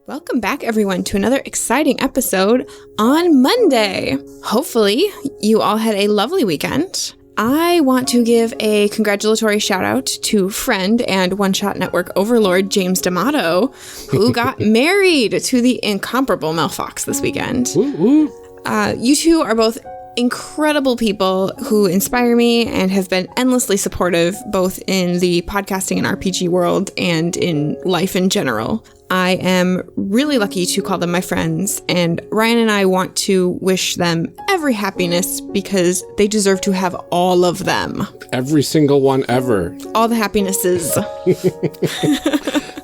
Welcome back, everyone, to another exciting episode on Monday. Hopefully, you all had a lovely weekend. I want to give a congratulatory shout out to friend and One Shot Network overlord James D'Amato, who got married to the incomparable Mel Fox this weekend. You two are both incredible people who inspire me and have been endlessly supportive both in the podcasting and RPG world and in life in general. I am really lucky to call them my friends, and Ryan and I want to wish them every happiness because they deserve to have all of them. Every single one ever. All the happinesses.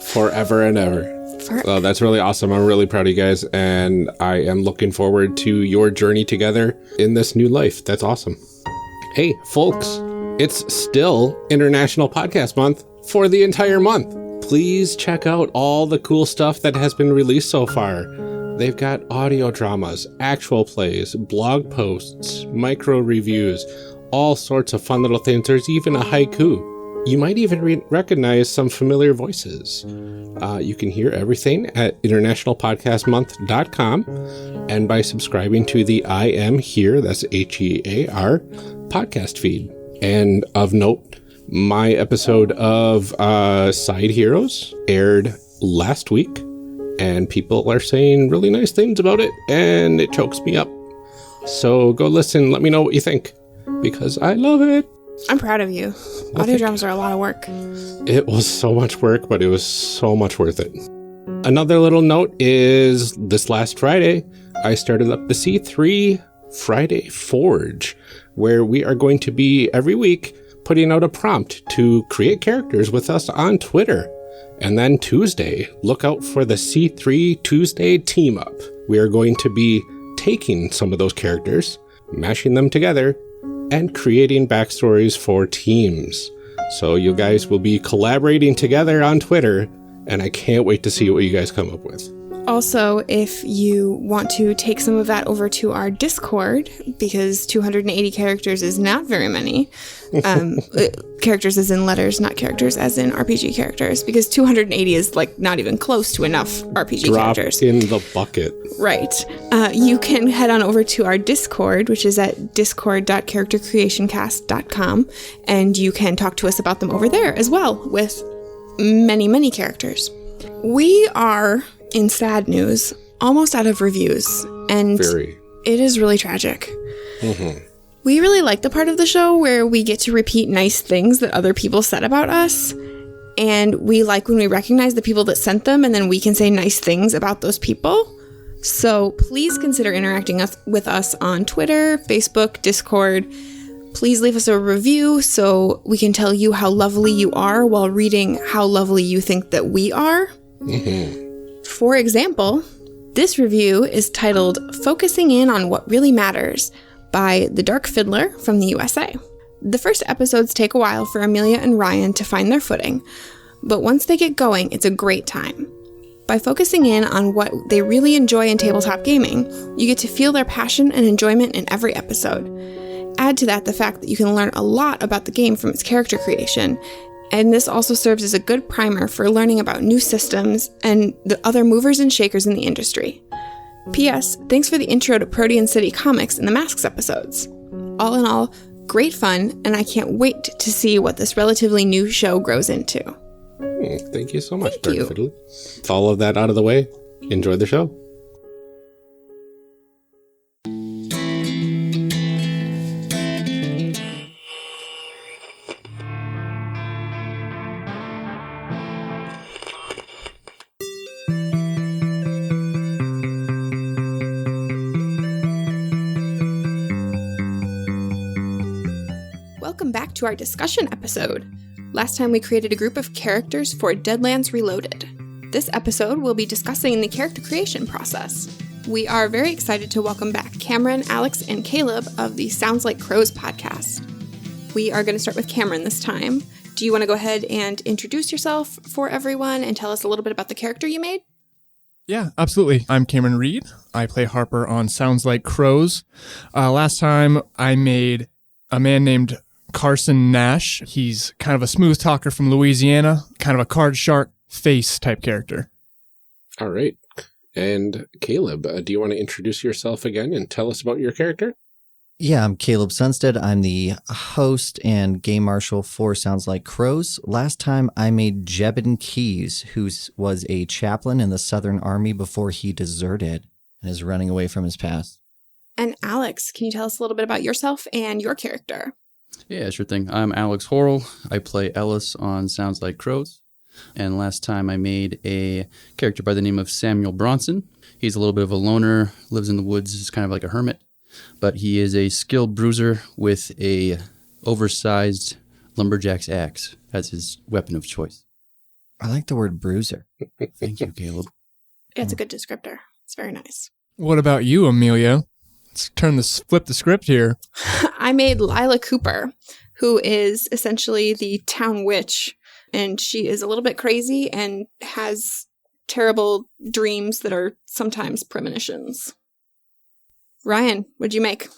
Forever and ever. Well, that's really awesome. I'm really proud of you guys, and I am looking forward to your journey together in this new life. That's awesome. Hey, folks, it's still International Podcast Month for the entire month. Please check out all the cool stuff that has been released so far. They've got audio dramas, actual plays, blog posts, micro reviews, all sorts of fun little things. There's even a haiku. You might even recognize some familiar voices. You can hear everything at internationalpodcastmonth.com and by subscribing to the I Am Here, that's HEAR, podcast feed. And of note, my episode of Side Heroes aired last week, and people are saying really nice things about it, and it chokes me up. So go listen, let me know what you think, because I love it. I'm proud of you. Audio dramas are a lot of work. It was so much work, but it was so much worth it. Another little note is this last Friday, I started up the C3 Friday Forge, where we are going to be every week putting out a prompt to create characters with us on Twitter. And then Tuesday, look out for the C3 Tuesday team up. We are going to be taking some of those characters, mashing them together, and creating backstories for teams. So you guys will be collaborating together on Twitter, and I can't wait to see what you guys come up with. Also, if you want to take some of that over to our Discord, because 280 characters is not very many, characters as in letters, not characters as in RPG characters, because 280 is like not even close to enough RPG characters. Drop in the bucket. Right. You can head on over to our Discord, which is at discord.charactercreationcast.com, and you can talk to us about them over there as well, with many, many characters. We are, in sad news, almost out of reviews, and it is really tragic. Mm-hmm. We really like the part of the show where we get to repeat nice things that other people said about us, and we like when we recognize the people that sent them, and then we can say nice things about those people. So please consider interacting with us on Twitter, Facebook, Discord. Please leave us a review so we can tell you how lovely you are while reading how lovely you think that we are. Mm-hmm. For example, this review is titled Focusing In on What Really Matters by The Dark Fiddler from the USA. The first episodes take a while for Amelia and Ryan to find their footing, but once they get going, it's a great time. By focusing in on what they really enjoy in tabletop gaming, you get to feel their passion and enjoyment in every episode. Add to that the fact that you can learn a lot about the game from its character creation, and this also serves as a good primer for learning about new systems and the other movers and shakers in the industry. P.S. Thanks for the intro to Protean City Comics in the Masks episodes. All in all, great fun, and I can't wait to see what this relatively new show grows into. Thank you so much, Dark Fiddler. With all of that out of the way, enjoy the show. Welcome back to our discussion episode. Last time we created a group of characters for Deadlands Reloaded. This episode we'll be discussing the character creation process. We are very excited to welcome back Camron, Alex, and Caleb of the Sounds Like Crows podcast. We are going to start with Camron this time. Do you want to go ahead and introduce yourself for everyone and tell us a little bit about the character you made? Yeah, absolutely. I'm Camron Reed. I play Harper on Sounds Like Crows. Last time I made a man named Carson Nash. He's kind of a smooth talker from Louisiana, kind of a card shark face type character. All right. And Caleb, do you want to introduce yourself again and tell us about your character? Yeah, I'm Caleb Sunstead. I'm the host and game marshal for Sounds Like Crows. Last time I made Jebin Keyes, who was a chaplain in the Southern Army before he deserted and is running away from his past. And Alex, can you tell us a little bit about yourself and your character? Yeah, sure thing. I'm Alex Horrell. I play Ellis on Sounds Like Crows. And last time I made a character by the name of Samuel Bronson. He's a little bit of a loner, lives in the woods, is kind of like a hermit. But he is a skilled bruiser with a oversized lumberjack's axe as his weapon of choice. I like the word bruiser. Thank you, Caleb. It's a good descriptor. It's very nice. What about you, Amelia? Let's flip the script here. I made Lila Cooper, who is essentially the town witch, and she is a little bit crazy and has terrible dreams that are sometimes premonitions. Ryan, what'd you make?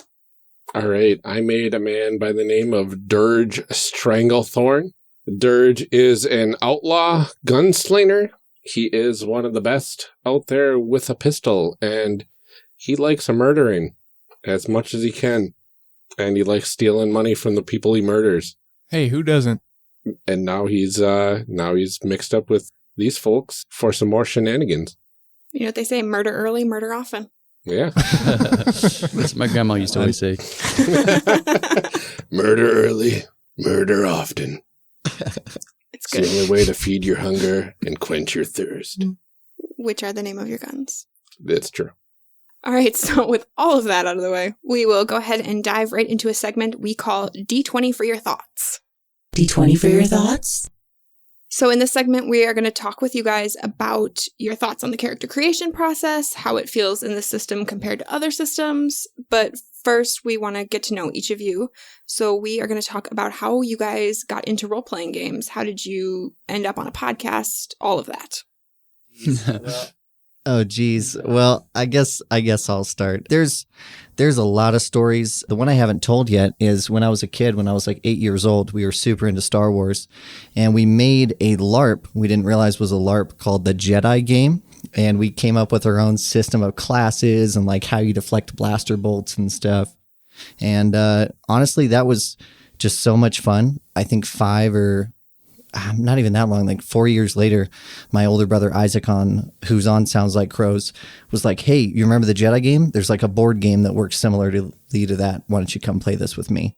All right. I made a man by the name of Dirge Stranglethorn. Dirge is an outlaw gunslinger. He is one of the best out there with a pistol, and he likes murdering as much as he can. And he likes stealing money from the people he murders. Hey, who doesn't? And now he's mixed up with these folks for some more shenanigans. You know what they say, murder early, murder often. Yeah. That's what my grandma used to always say. Murder early, murder often. It's It's good. the only way to feed your hunger and quench your thirst. Which are the name of your guns. That's true. All right, so with all of that out of the way, we will go ahead and dive right into a segment we call D20 for your thoughts. D20 for your thoughts? So in this segment, we are going to talk with you guys about your thoughts on the character creation process, how it feels in the system compared to other systems. But first, we want to get to know each of you. So we are going to talk about how you guys got into role-playing games. How did you end up on a podcast? All of that. Oh, geez. Well, I guess I'll start. There's a lot of stories. The one I haven't told yet is when I was a kid, when I was like 8 years old, we were super into Star Wars, and we made a LARP we didn't realize was a LARP called the Jedi game, and we came up with our own system of classes and like how you deflect blaster bolts and stuff. And honestly, that was just so much fun. I think not even that long, like 4 years later, my older brother Isaac, who's on Sounds Like Crows, was like, hey, you remember the Jedi game? There's like a board game that works similarly to that. Why don't you come play this with me?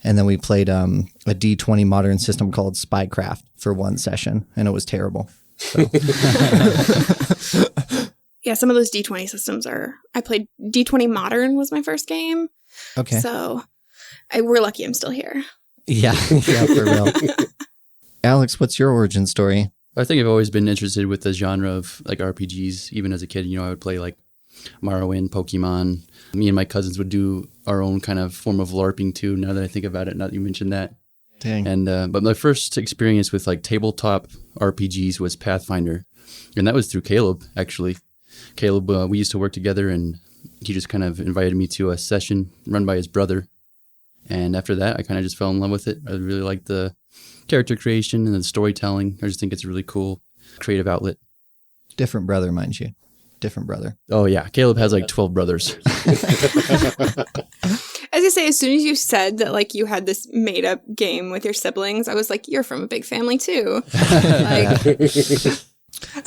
And then we played a D20 modern system called Spycraft for one session, and it was terrible. So. Yeah, some of those D20 systems I played D20 Modern was my first game. Okay. So we're lucky I'm still here. Yeah, for real. Alex, what's your origin story? I think I've always been interested with the genre of like RPGs. Even as a kid, I would play like Morrowind, Pokemon. Me and my cousins would do our own kind of form of LARPing too, now that I think about it, now that you mentioned that. Dang. And but my first experience with like tabletop RPGs was Pathfinder. And that was through Caleb, actually. Caleb, we used to work together, and he just kind of invited me to a session run by his brother. And after that, I kind of just fell in love with it. I really liked the character creation and the storytelling. I just think it's a really cool creative outlet. Different brother, mind you. Different brother. Oh, yeah. Caleb has like 12 brothers. As I say, as soon as you said that like you had this made up game with your siblings, I was like, you're from a big family too. Like,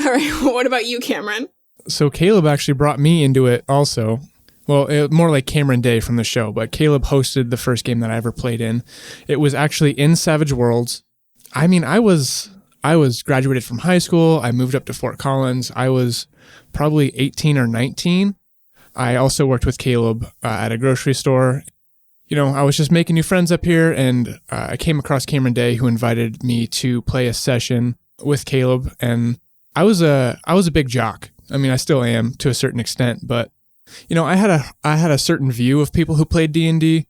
all right, what about you, Cameron? So Caleb actually brought me into it also. Well, more like Cameron Day from the show, but Caleb hosted the first game that I ever played in. It was actually in Savage Worlds. I mean, I was graduated from high school. I moved up to Fort Collins. I was probably 18 or 19. I also worked with Caleb at a grocery store. I was just making new friends up here, and I came across Cameron Day, who invited me to play a session with Caleb. And I was a big jock. I mean, I still am to a certain extent, but I had a certain view of people who played D&D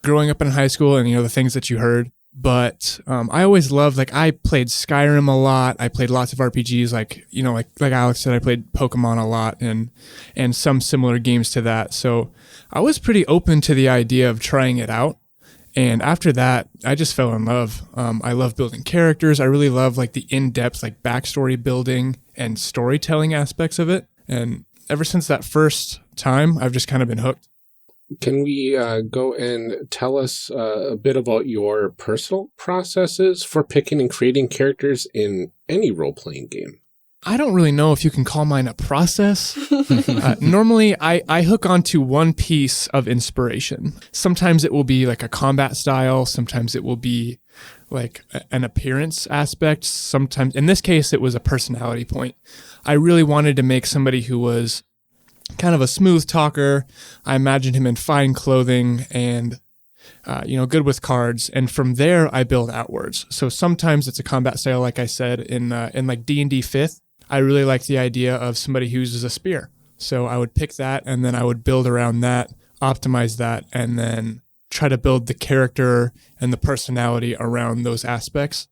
growing up in high school, and the things that you heard. But I always loved, I played Skyrim a lot. I played lots of RPGs, like Alex said, I played Pokemon a lot and some similar games to that. So I was pretty open to the idea of trying it out. And after that, I just fell in love. I love building characters. I really love like the in-depth like backstory building and storytelling aspects of it. And ever since that first time, I've just kind of been hooked. Can we go and tell us a bit about your personal processes for picking and creating characters in any role-playing game? I don't really know if you can call mine a process. Normally, I hook onto one piece of inspiration. Sometimes it will be like a combat style. Sometimes it will be like an appearance aspect. Sometimes, in this case, it was a personality point. I really wanted to make somebody who was kind of a smooth talker. I imagined him in fine clothing and good with cards, and from there I build outwards. So sometimes it's a combat style, like I said, in like D&D 5th. I really like the idea of somebody who uses a spear. So I would pick that, and then I would build around that, optimize that, and then try to build the character and the personality around those aspects.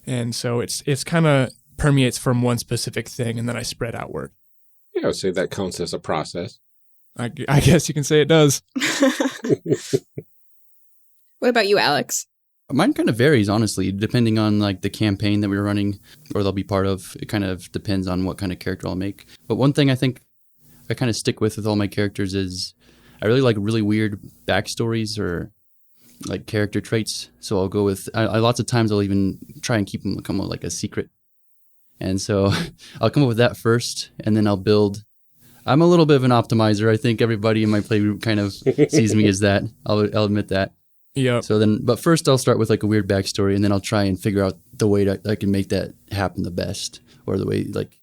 And so it's kind of permeates from one specific thing, and then I spread outward. Yeah, I would say that counts as a process. I guess you can say it does. What about you, Alex? Mine kind of varies, honestly, depending on like the campaign that we're running or they'll be part of. It kind of depends on what kind of character I'll make. But one thing I think I kind of stick with all my characters is I really like really weird backstories or like character traits. So I'll go with, lots of times I'll even try and keep them come with like a secret. And so I'll come up with that first, and then I'll build. I'm a little bit of an optimizer. I think everybody in my playgroup kind of sees me as that. I'll admit that. Yeah. So then, but first I'll start with like a weird backstory, and then I'll try and figure out the way that I can make that happen the best, or the way like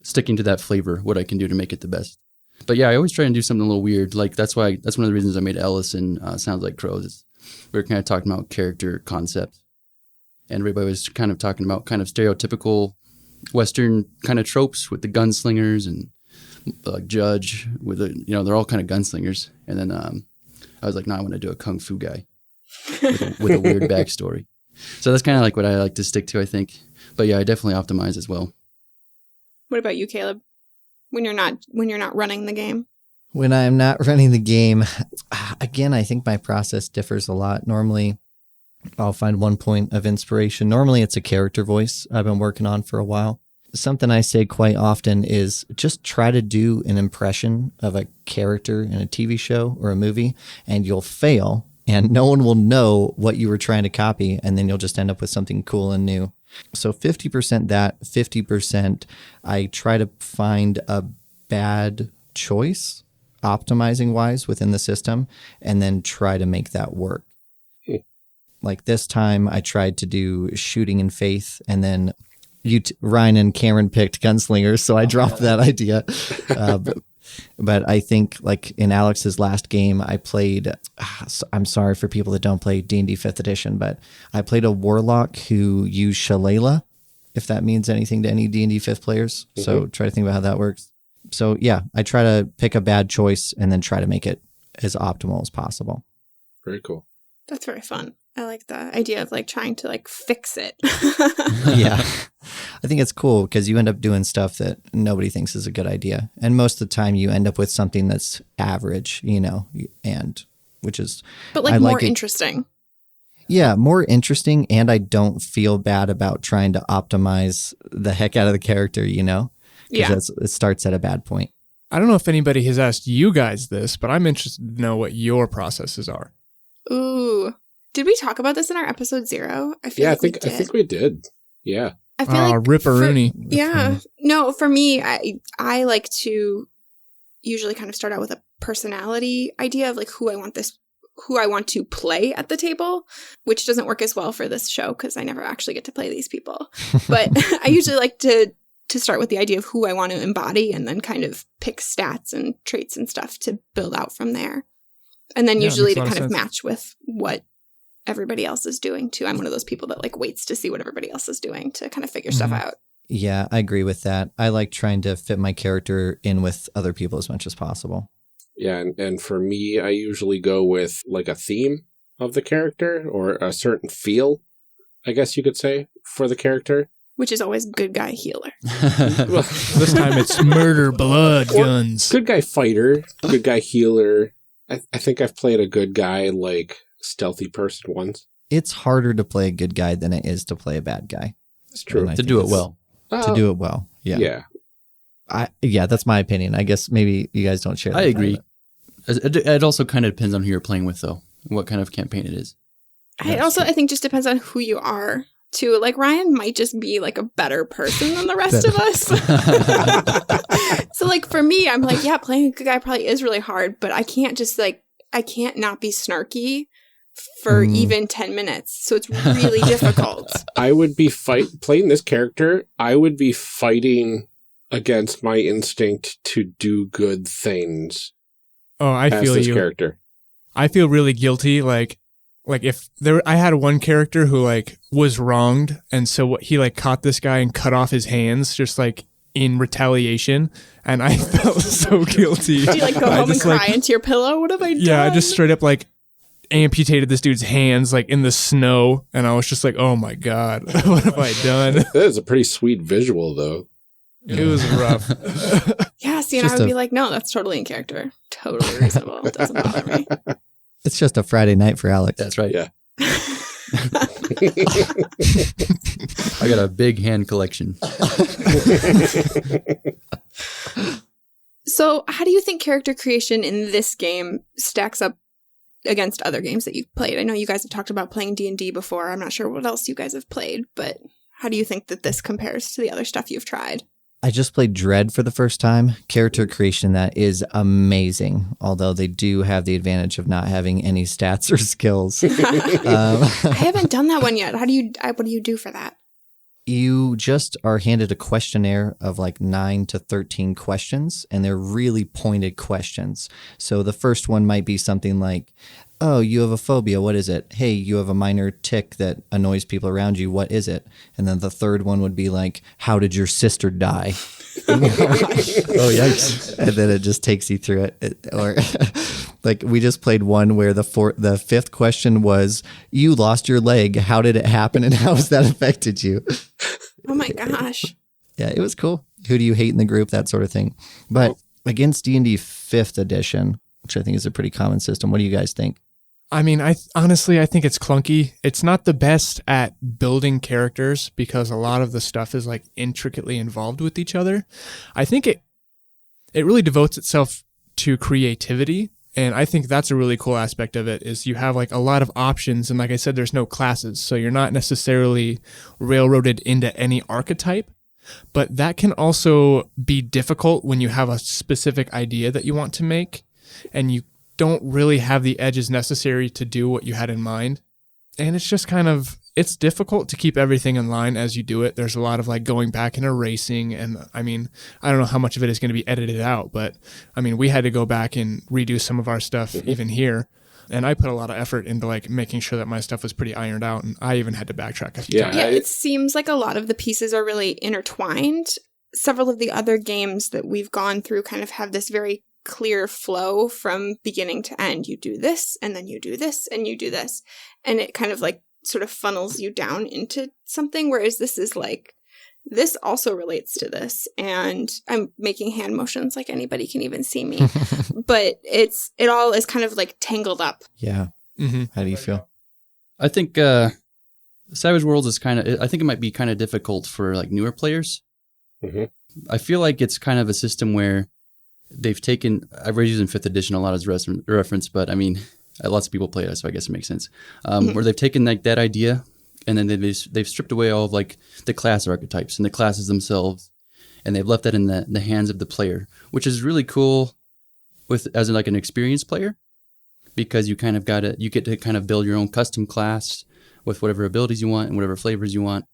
sticking to that flavor, what I can do to make it the best. But yeah, I always try and do something a little weird. Like that's one of the reasons I made Ellis and Sounds Like Crows. Is we were kind of talking about character concepts, and everybody was kind of talking about kind of stereotypical Western kind of tropes with the gunslingers and judge with they're all kind of gunslingers. And then I was like, no, I want to do a kung fu guy with a weird backstory. So that's kind of like what I like to stick to, I think. But yeah, I definitely optimize as well. What about you, Caleb? When you're not running the game? When I'm not running the game, again, I think my process differs a lot. Normally, I'll find one point of inspiration. Normally, it's a character voice I've been working on for a while. Something I say quite often is just try to do an impression of a character in a TV show or a movie, and you'll fail, and no one will know what you were trying to copy, and then you'll just end up with something cool and new. So 50% that, 50% I try to find a bad choice, optimizing-wise, within the system, and then try to make that work. Like this time, I tried to do Shooting in Faith, and then Ryan and Cameron picked Gunslingers, so I dropped that idea. But I think, like in Alex's last game, I played. I'm sorry for people that don't play D&D 5th edition, but I played a warlock who used Shillelagh, if that means anything to any D&D 5th players. Mm-hmm. So try to think about how that works. So yeah, I try to pick a bad choice and then try to make it as optimal as possible. Very cool. That's very fun. I like the idea of like trying to like fix it. Yeah. I think it's cool because you end up doing stuff that nobody thinks is a good idea. And most of the time you end up with something that's average, and which is... But like more interesting. Yeah, more interesting. And I don't feel bad about trying to optimize the heck out of the character, Yeah. It starts at a bad point. I don't know if anybody has asked you guys this, but I'm interested to know what your processes are. Ooh. Did we talk about this in our episode 0? I think we did. Yeah. I feel like Ripperoonie. Yeah. No, for me, I like to usually kind of start out with a personality idea of like who I want to play at the table, which doesn't work as well for this show because I never actually get to play these people. But I usually like to start with the idea of who I want to embody and then kind of pick stats and traits and stuff to build out from there. And then usually to kind of match with what everybody else is doing too. I'm one of those people that like waits to see what everybody else is doing to kind of figure stuff out. Yeah, I agree with that. I like trying to fit my character in with other people as much as possible. Yeah, and for me, I usually go with like a theme of the character or a certain feel, I guess you could say, for the character. Which is always good guy healer. Well, this time it's murder, blood, guns. Good guy fighter, good guy healer. I think I've played a good guy like stealthy person ones. It's harder to play a good guy than it is to play a bad guy. It's true. To do it well. To do it well. Yeah. Yeah. That's my opinion. I guess maybe you guys don't share that. I agree. It also kind of depends on who you're playing with, though, what kind of campaign it is. I think just depends on who you are, too. Like, Ryan might just be, like, a better person than the rest of us. So, like, for me, I'm like, yeah, playing a good guy probably is really hard, but I can't just, like, I can't not be snarky for even 10 minutes. So it's really difficult. I would be playing this character, I would be fighting against my instinct to do good things. Oh, I feel this you. Character. I feel really guilty. Like if I had one character who like was wronged, and so he like caught this guy and cut off his hands, just like in retaliation, and I felt so guilty. Do you like go home and cry into your pillow? What have I done? Yeah, I just straight up like amputated this dude's hands like in the snow, and I was just like, oh my god, what have I done? That is a pretty sweet visual, though. It was rough. Yeah, see, and I would be like, no, that's totally in character. Totally reasonable. It doesn't bother me. It's just a Friday night for Alex. That's right. Yeah. I got a big hand collection. So how do you think character creation in this game stacks up against other games that you've played? I know you guys have talked about playing D&D before. I'm not sure what else you guys have played, but how do you think that this compares to the other stuff you've tried? I just played Dread for the first time. Character creation that is amazing, although they do have the advantage of not having any stats or skills. I haven't done that one yet. What do you do for that? You just are handed a questionnaire of like 9 to 13 questions, and they're really pointed questions. So the first one might be something like, oh, you have a phobia. What is it? Hey, you have a minor tic that annoys people around you. What is it? And then the third one would be like, how did your sister die? Oh, yikes. And then it just takes you through it. Or like we just played one where the fifth question was, you lost your leg. How did it happen? And how has that affected you? Oh my gosh. Yeah, it was cool. Who do you hate in the group? That sort of thing. But against D&D 5th edition, which I think is a pretty common system, what do you guys think? I mean, honestly, I think it's clunky. It's not the best at building characters because a lot of the stuff is like intricately involved with each other. I think it really devotes itself to creativity. And I think that's a really cool aspect of it is you have like a lot of options. And like I said, there's no classes. So you're not necessarily railroaded into any archetype. But that can also be difficult when you have a specific idea that you want to make and you don't really have the edges necessary to do what you had in mind. And it's just it's difficult to keep everything in line as you do it. There's a lot of like going back and erasing. And I mean, I don't know how much of it is going to be edited out, but I mean, we had to go back and redo some of our stuff even here. And I put a lot of effort into like making sure that my stuff was pretty ironed out. And I even had to backtrack a few times. Yeah, it seems like a lot of the pieces are really intertwined. Several of the other games that we've gone through kind of have this very clear flow from beginning to end. You do this, and then you do this, and you do this. And it kind of like sort of funnels you down into something, whereas this is like, this also relates to this. And I'm making hand motions like anybody can even see me. But it all is kind of like tangled up. Yeah. Mm-hmm. How do you feel? I think Savage Worlds is I think it might be kind of difficult for like newer players. Mm-hmm. I feel like it's kind of a system where they've taken, I've already used in 5th edition a lot as reference, but I mean, lots of people play it, so I guess it makes sense. Where they've taken like that idea and then they've stripped away all of like the class archetypes and the classes themselves, and they've left that in the hands of the player, which is really cool as like an experienced player, because you get to kind of build your own custom class with whatever abilities you want and whatever flavors you want.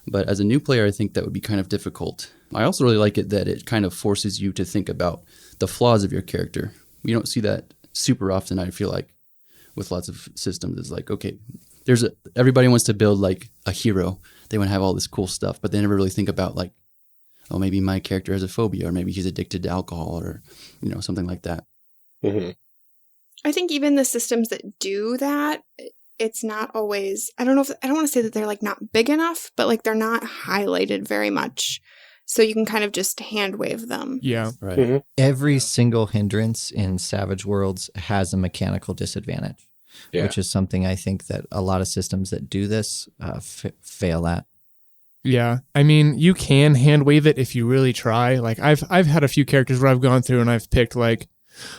But as a new player, I think that would be kind of difficult. I also really like it that it kind of forces you to think about the flaws of your character. You don't see that super often, I feel like, with lots of systems. It's like, okay, everybody wants to build like a hero. They want to have all this cool stuff, but they never really think about like, oh, maybe my character has a phobia, or maybe he's addicted to alcohol, or, something like that. Mm-hmm. I think even the systems that do that, it's not always, I don't want to say that they're like not big enough, but like they're not highlighted very much. So you can kind of just hand wave them. Yeah. Right. Mm-hmm. Every single hindrance in Savage Worlds has a mechanical disadvantage. which is something I think that a lot of systems that do this fail at. Yeah, I mean, you can hand wave it if you really try. Like I've had a few characters where I've gone through and I've picked like,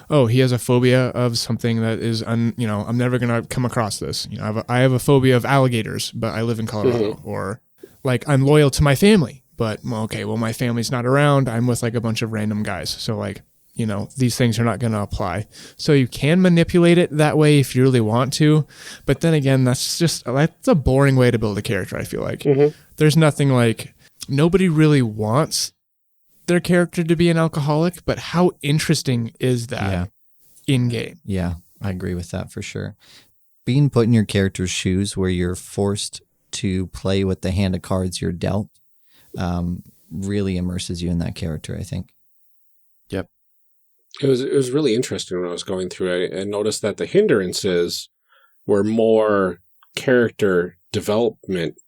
oh, he has a phobia of something that is, I'm never gonna come across this. I have a phobia of alligators, but I live in Colorado. Or like I'm loyal to my family, but my family's not around. I'm with like a bunch of random guys, so like these things are not gonna apply. So you can manipulate it that way if you really want to, but then again, that's a boring way to build a character. I feel like there's nothing like nobody really wants their character to be an alcoholic, but how interesting is that in game? Yeah, I agree with that for sure. Being put in your character's shoes where you're forced to play with the hand of cards you're dealt really immerses you in that character, I think. Yep. It was really interesting when I was going through it and noticed that the hindrances were more character development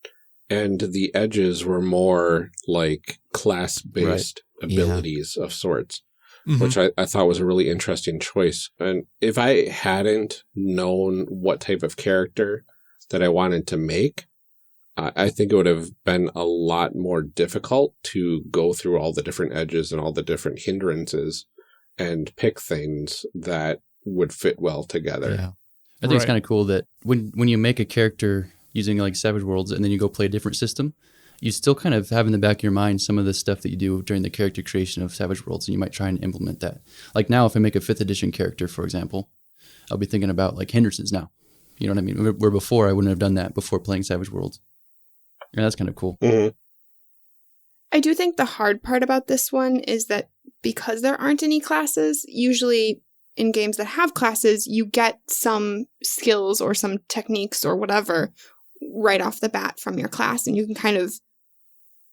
and the edges were more like class-based abilities of sorts, which I thought was a really interesting choice. And if I hadn't known what type of character that I wanted to make, I think it would have been a lot more difficult to go through all the different edges and all the different hindrances and pick things that would fit well together. Yeah. I think it's kind of cool that when you make a character using like Savage Worlds and then you go play a different system, you still kind of have in the back of your mind some of the stuff that you do during the character creation of Savage Worlds, and you might try and implement that. Like now, if I make a 5th edition character, for example, I'll be thinking about like hindrances now. You know what I mean? Where before I wouldn't have done that before playing Savage Worlds. Yeah, that's kind of cool. I do think the hard part about this one is that because there aren't any classes, usually in games that have classes, you get some skills or some techniques or whatever right off the bat from your class, and you can kind of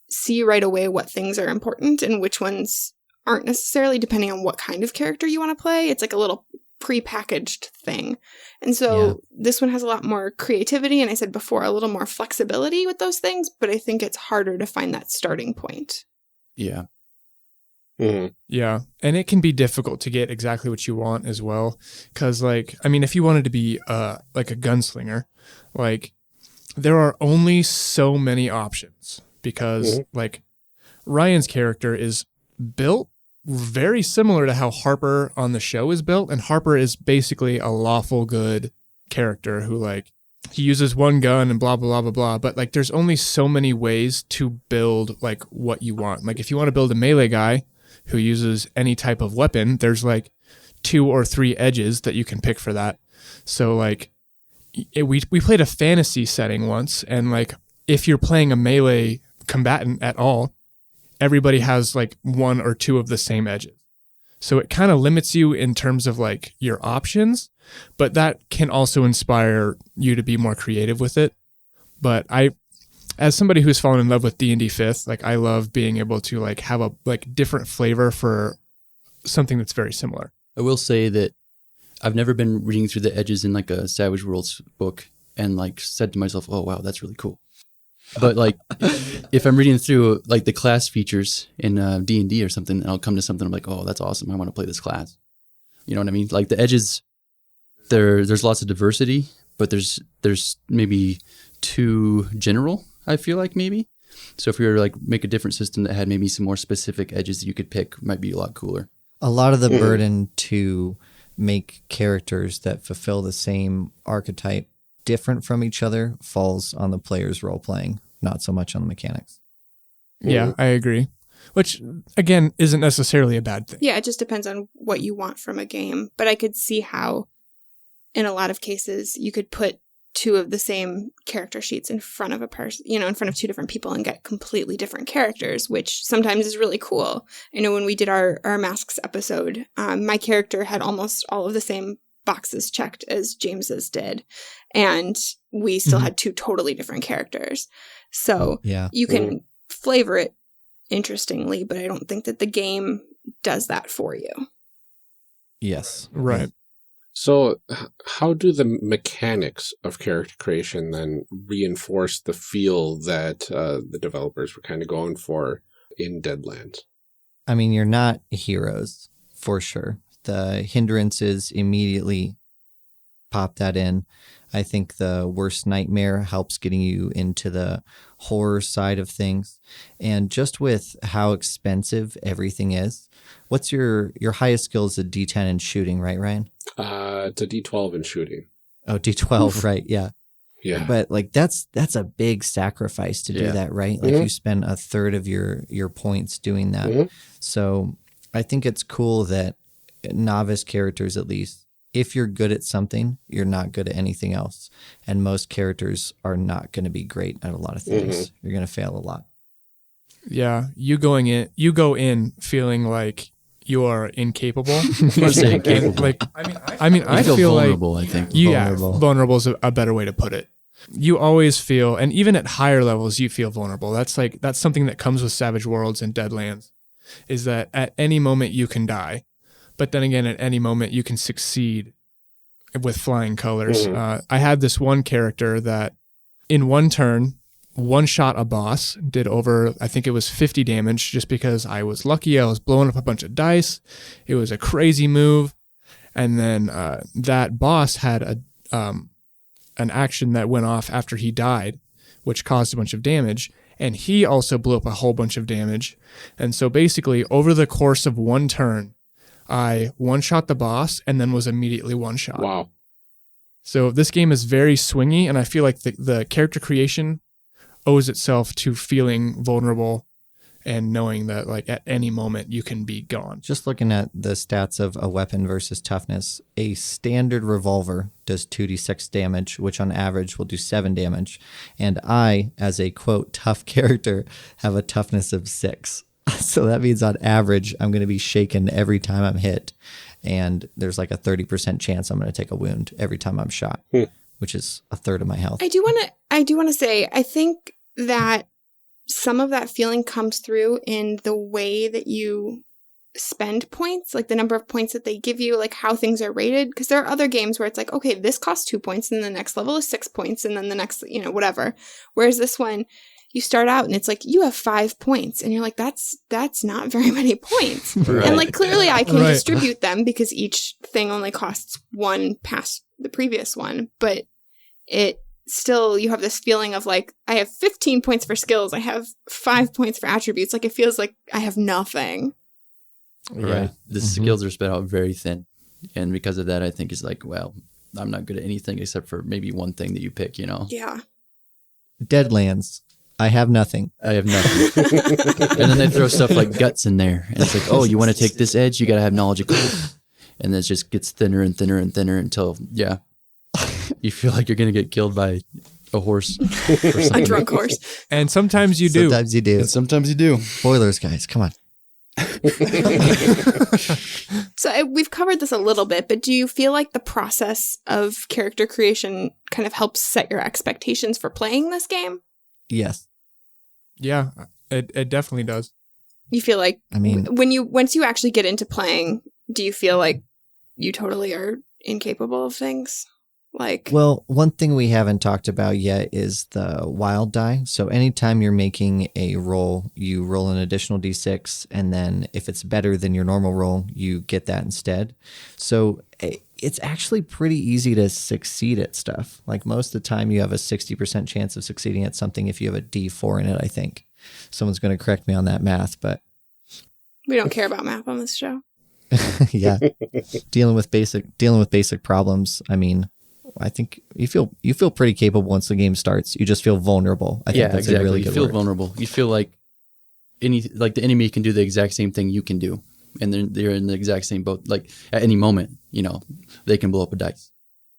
see right away what things are important and which ones aren't necessarily, depending on what kind of character you want to play. It's like a little pre-packaged thing. And so this one has a lot more creativity, and I said before, a little more flexibility with those things, but I think it's harder to find that starting point. Yeah. Yeah, and it can be difficult to get exactly what you want as well, because like, I mean, if you wanted to be like a gunslinger, like there are only so many options, because like Ryan's character is built very similar to how Harper on the show is built, and Harper is basically a lawful good character who like he uses one gun and blah, blah, blah, blah, blah. But like, there's only so many ways to build like what you want. Like if you want to build a melee guy who uses any type of weapon, there's like 2 or 3 edges that you can pick for that. So like we played a fantasy setting once, and like if you're playing a melee combatant at all, everybody has like 1 or 2 of the same edges. So it kind of limits you in terms of like your options, but that can also inspire you to be more creative with it. But as somebody who's fallen in love with D&D 5th, like I love being able to like have a like different flavor for something that's very similar. I will say that I've never been reading through the edges in like a Savage Worlds book and like said to myself, oh wow, that's really cool. But like if I'm reading through like the class features in D&D or something, and I'll come to something, I'm like, oh, that's awesome, I want to play this class. You know what I mean? Like the edges, there's lots of diversity, but there's maybe too general, I feel like maybe. So if you were to like make a different system that had maybe some more specific edges that you could pick, might be a lot cooler. A lot of the burden to make characters that fulfill the same archetype different from each other falls on the player's role playing, not so much on the mechanics. Yeah, I agree. Which again isn't necessarily a bad thing. Yeah, it just depends on what you want from a game. But I could see how in a lot of cases you could put 2 of the same character sheets in front of a person, in front of 2 different people and get completely different characters, which sometimes is really cool. I know when we did our Masks episode, my character had almost all of the same boxes checked as James's did, and we still had 2 totally different characters. So you can flavor it interestingly, but I don't think that the game does that for you. Yes. Right. So how do the mechanics of character creation then reinforce the feel that the developers were kind of going for in Deadlands? I mean, you're not heroes, for sure. The hindrances immediately pop that in. I think the worst nightmare helps getting you into the horror side of things. And just with how expensive everything is, what's your highest skill is a D10 in shooting, right, Ryan? It's a D12 in shooting. Oh, D12, right, yeah. Yeah. But like that's a big sacrifice to do that, right? Like you spend a third of your points doing that. So I think it's cool that novice characters, at least, if you're good at something, you're not good at anything else. And most characters are not going to be great at a lot of things. You're going to fail a lot. Yeah, you go in feeling like you are incapable. Let's say incapable. Like, I mean, I feel vulnerable, like, I think. Yeah, vulnerable is a better way to put it. You always feel, and even at higher levels, you feel vulnerable. That's something that comes with Savage Worlds and Deadlands, is that at any moment you can die. But then again, at any moment, you can succeed with flying colors. I had this one character that in one turn, one shot a boss, did over, I think it was 50 damage just because I was lucky. I was blowing up a bunch of dice. It was a crazy move. And then that boss had an action that went off after he died, which caused a bunch of damage. And he also blew up a whole bunch of damage. And so basically, over the course of one turn, I one-shot the boss and then was immediately one-shot. Wow. So this game is very swingy, and I feel like the character creation owes itself to feeling vulnerable and knowing that like at any moment you can be gone. Just looking at the stats of a weapon versus toughness, a standard revolver does 2d6 damage, which on average will do 7 damage. And I, as a, quote, tough character, have a toughness of 6. So that means on average, I'm going to be shaken every time I'm hit. And there's like a 30% chance I'm going to take a wound every time I'm shot, which is a third of my health. I do want to say, I think that some of that feeling comes through in the way that you spend points, like the number of points that they give you, like how things are rated. Because there are other games where it's like, okay, this costs 2 points, and the next level is 6 points, and then the next, whatever. Whereas this one, you start out and it's like, you have 5 points. And you're like, that's not very many points. Right. And like, clearly I can Right. distribute them because each thing only costs 1 past the previous one. But it still, you have this feeling of like, I have 15 points for skills. I have 5 points for attributes. Like, it feels like I have nothing. Right. The skills are spread out very thin. And because of that, I think it's like, well, I'm not good at anything except for maybe one thing that you pick, Yeah. Deadlands. I have nothing. I have nothing. And then they throw stuff like guts in there. And it's like, oh, you want to take this edge? You got to have knowledge of cold. And then it just gets thinner and thinner and thinner until, you feel like you're going to get killed by a horse. Or something. A drunk horse. And sometimes you do. Sometimes you do. And sometimes you do. Spoilers, guys. Come on. So we've covered this a little bit, but do you feel like the process of character creation kind of helps set your expectations for playing this game? Yes. Yeah, it definitely does. You feel like, I mean, once you actually get into playing, do you feel like you totally are incapable of things? Like, well, one thing we haven't talked about yet is the wild die. So anytime you're making a roll, you roll an additional d6, and then if it's better than your normal roll, you get that instead. So it's actually pretty easy to succeed at stuff. Like most of the time, you have a 60% chance of succeeding at something if you have a d4 in it, I think. Someone's going to correct me on that math, but we don't care about math on this show. yeah, dealing with basic problems. I mean, I think you feel pretty capable once the game starts. You just feel vulnerable. I think that's exactly. a really You good feel word. vulnerable. You feel like the enemy can do the exact same thing you can do, and they're in the exact same boat. Like at any moment, they can blow up a dice.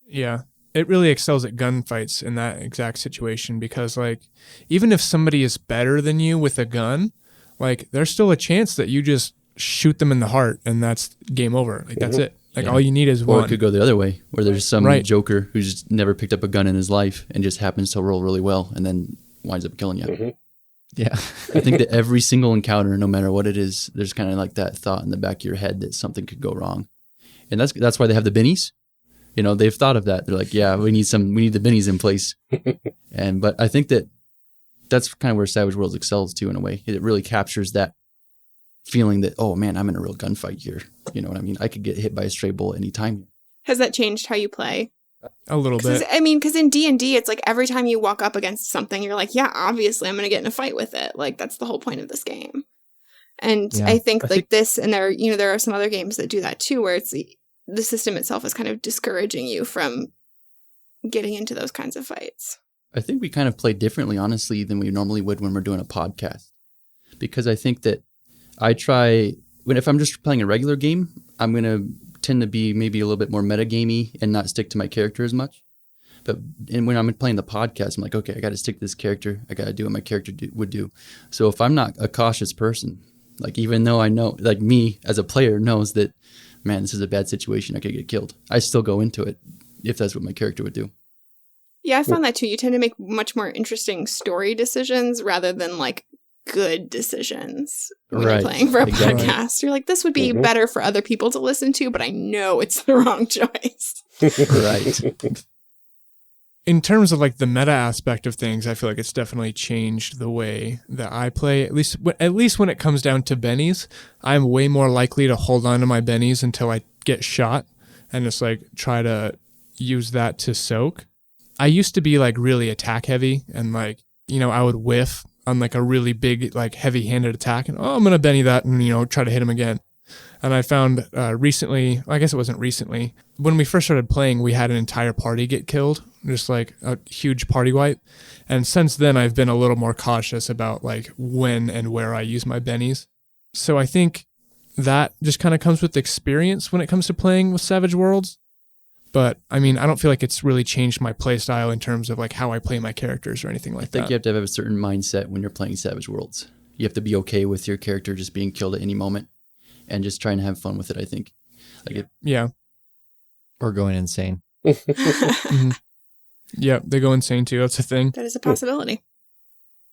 Yeah. It really excels at gunfights in that exact situation because, like, even if somebody is better than you with a gun, like, there's still a chance that you just shoot them in the heart and that's game over. Like, that's it. Like, all you need is Or one. it could go the other way, where there's some Right. joker who's never picked up a gun in his life and just happens to roll really well and then winds up killing you. Yeah. I think that every single encounter, no matter what it is, there's kind of like that thought in the back of your head that something could go wrong. And that's why they have the binnies. They've thought of that. They're like, yeah, we need the binnies in place. But I think that's kind of where Savage Worlds excels too, in a way. It really captures that feeling that, oh man, I'm in a real gunfight here. You know what I mean? I could get hit by a stray bullet anytime. Has that changed how you play? A little bit. I mean, because in D&D, it's like every time you walk up against something, you're like, yeah, obviously I'm going to get in a fight with it. Like, that's the whole point of this game. And I think this, and there are some other games that do that too, where it's the system itself is kind of discouraging you from getting into those kinds of fights. I think we kind of play differently, honestly, than we normally would when we're doing a podcast. Because I think that if I'm just playing a regular game, I'm going to tend to be maybe a little bit more metagamey and not stick to my character as much. And when I'm playing the podcast, I'm like, okay, I got to stick to this character. I got to do what my character would do. So if I'm not a cautious person, like even though I know, like me as a player knows that, man, this is a bad situation, I could get killed, I still go into it if that's what my character would do. Yeah, I found that too. You tend to make much more interesting story decisions rather than like good decisions when you're playing for a podcast. You're like, this would be better for other people to listen to, but I know it's the wrong choice. Right. In terms of like the meta aspect of things, I feel like it's definitely changed the way that I play. At least when it comes down to bennies, I'm way more likely to hold on to my bennies until I get shot and just like try to use that to soak. I used to be like really attack heavy and like, I would whiff on like a really big, like heavy handed attack and, I'm going to benny that and, try to hit him again. And I found recently, I guess it wasn't recently, when we first started playing, we had an entire party get killed, just like a huge party wipe. And since then, I've been a little more cautious about like when and where I use my bennies. So I think that just kind of comes with experience when it comes to playing with Savage Worlds. But I mean, I don't feel like it's really changed my play style in terms of like how I play my characters or anything like that. I think you have to have a certain mindset when you're playing Savage Worlds. You have to be okay with your character just being killed at any moment and just trying to have fun with it, I think. Yeah. Or going insane. Mm-hmm. Yeah, they go insane too. That's a thing. That is a possibility.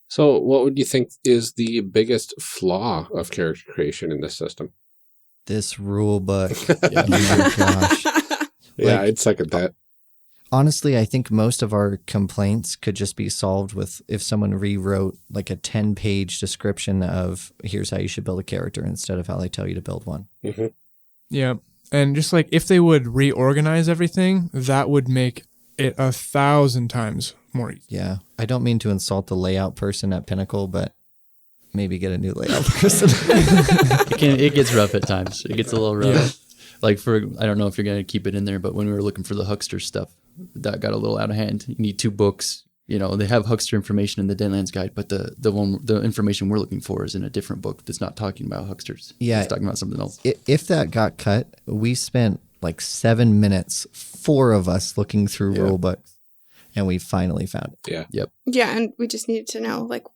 So what would you think is the biggest flaw of character creation in this system? This rule book. Yeah. Oh my gosh. Yeah, I'd second that. Honestly, I think most of our complaints could just be solved with if someone rewrote like a 10-page description of here's how you should build a character instead of how they tell you to build one. Mm-hmm. Yeah. And just like if they would reorganize everything, that would make it 1,000 times more easy. Yeah. I don't mean to insult the layout person at Pinnacle, but maybe get a new layout person. It gets rough at times. It gets a little rough. Yeah. Like I don't know if you're going to keep it in there, but when we were looking for the Huckster stuff, that got a little out of hand. You need 2 books. They have Huckster information in the Deadlands guide, but the information we're looking for is in a different book that's not talking about Hucksters. Yeah. It's talking about something else. If that got cut, we spent like 7 minutes, 4 of us looking through rule books, and we finally found it. Yeah. Yep. Yeah, and we just needed to know like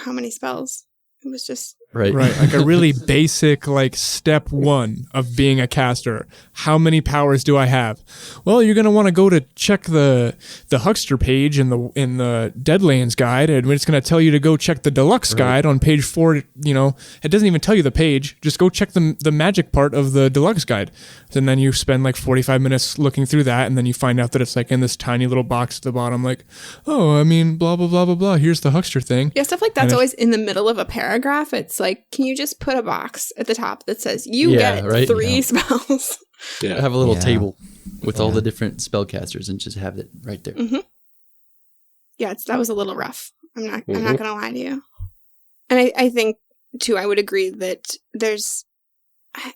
how many spells. It was just right. Like a really basic, like step 1 of being a caster. How many powers do I have? Well, you're gonna want to go to check the Huckster page in the Deadlands guide, and it's gonna tell you to go check the deluxe guide on page 4. It doesn't even tell you the page. Just go check the magic part of the deluxe guide, and then you spend like 45 minutes looking through that, and then you find out that it's like in this tiny little box at the bottom, like, oh, I mean, blah blah blah blah blah. Here's the Huckster thing. Yeah, stuff like that's always in the middle of a paragraph. It's like, can you just put a box at the top that says you get 3 spells? Yeah. Have a little table with all the different spellcasters and just have it right there. Mm-hmm. Yeah, that was a little rough. I'm not gonna lie to you. And I think too, I would agree that I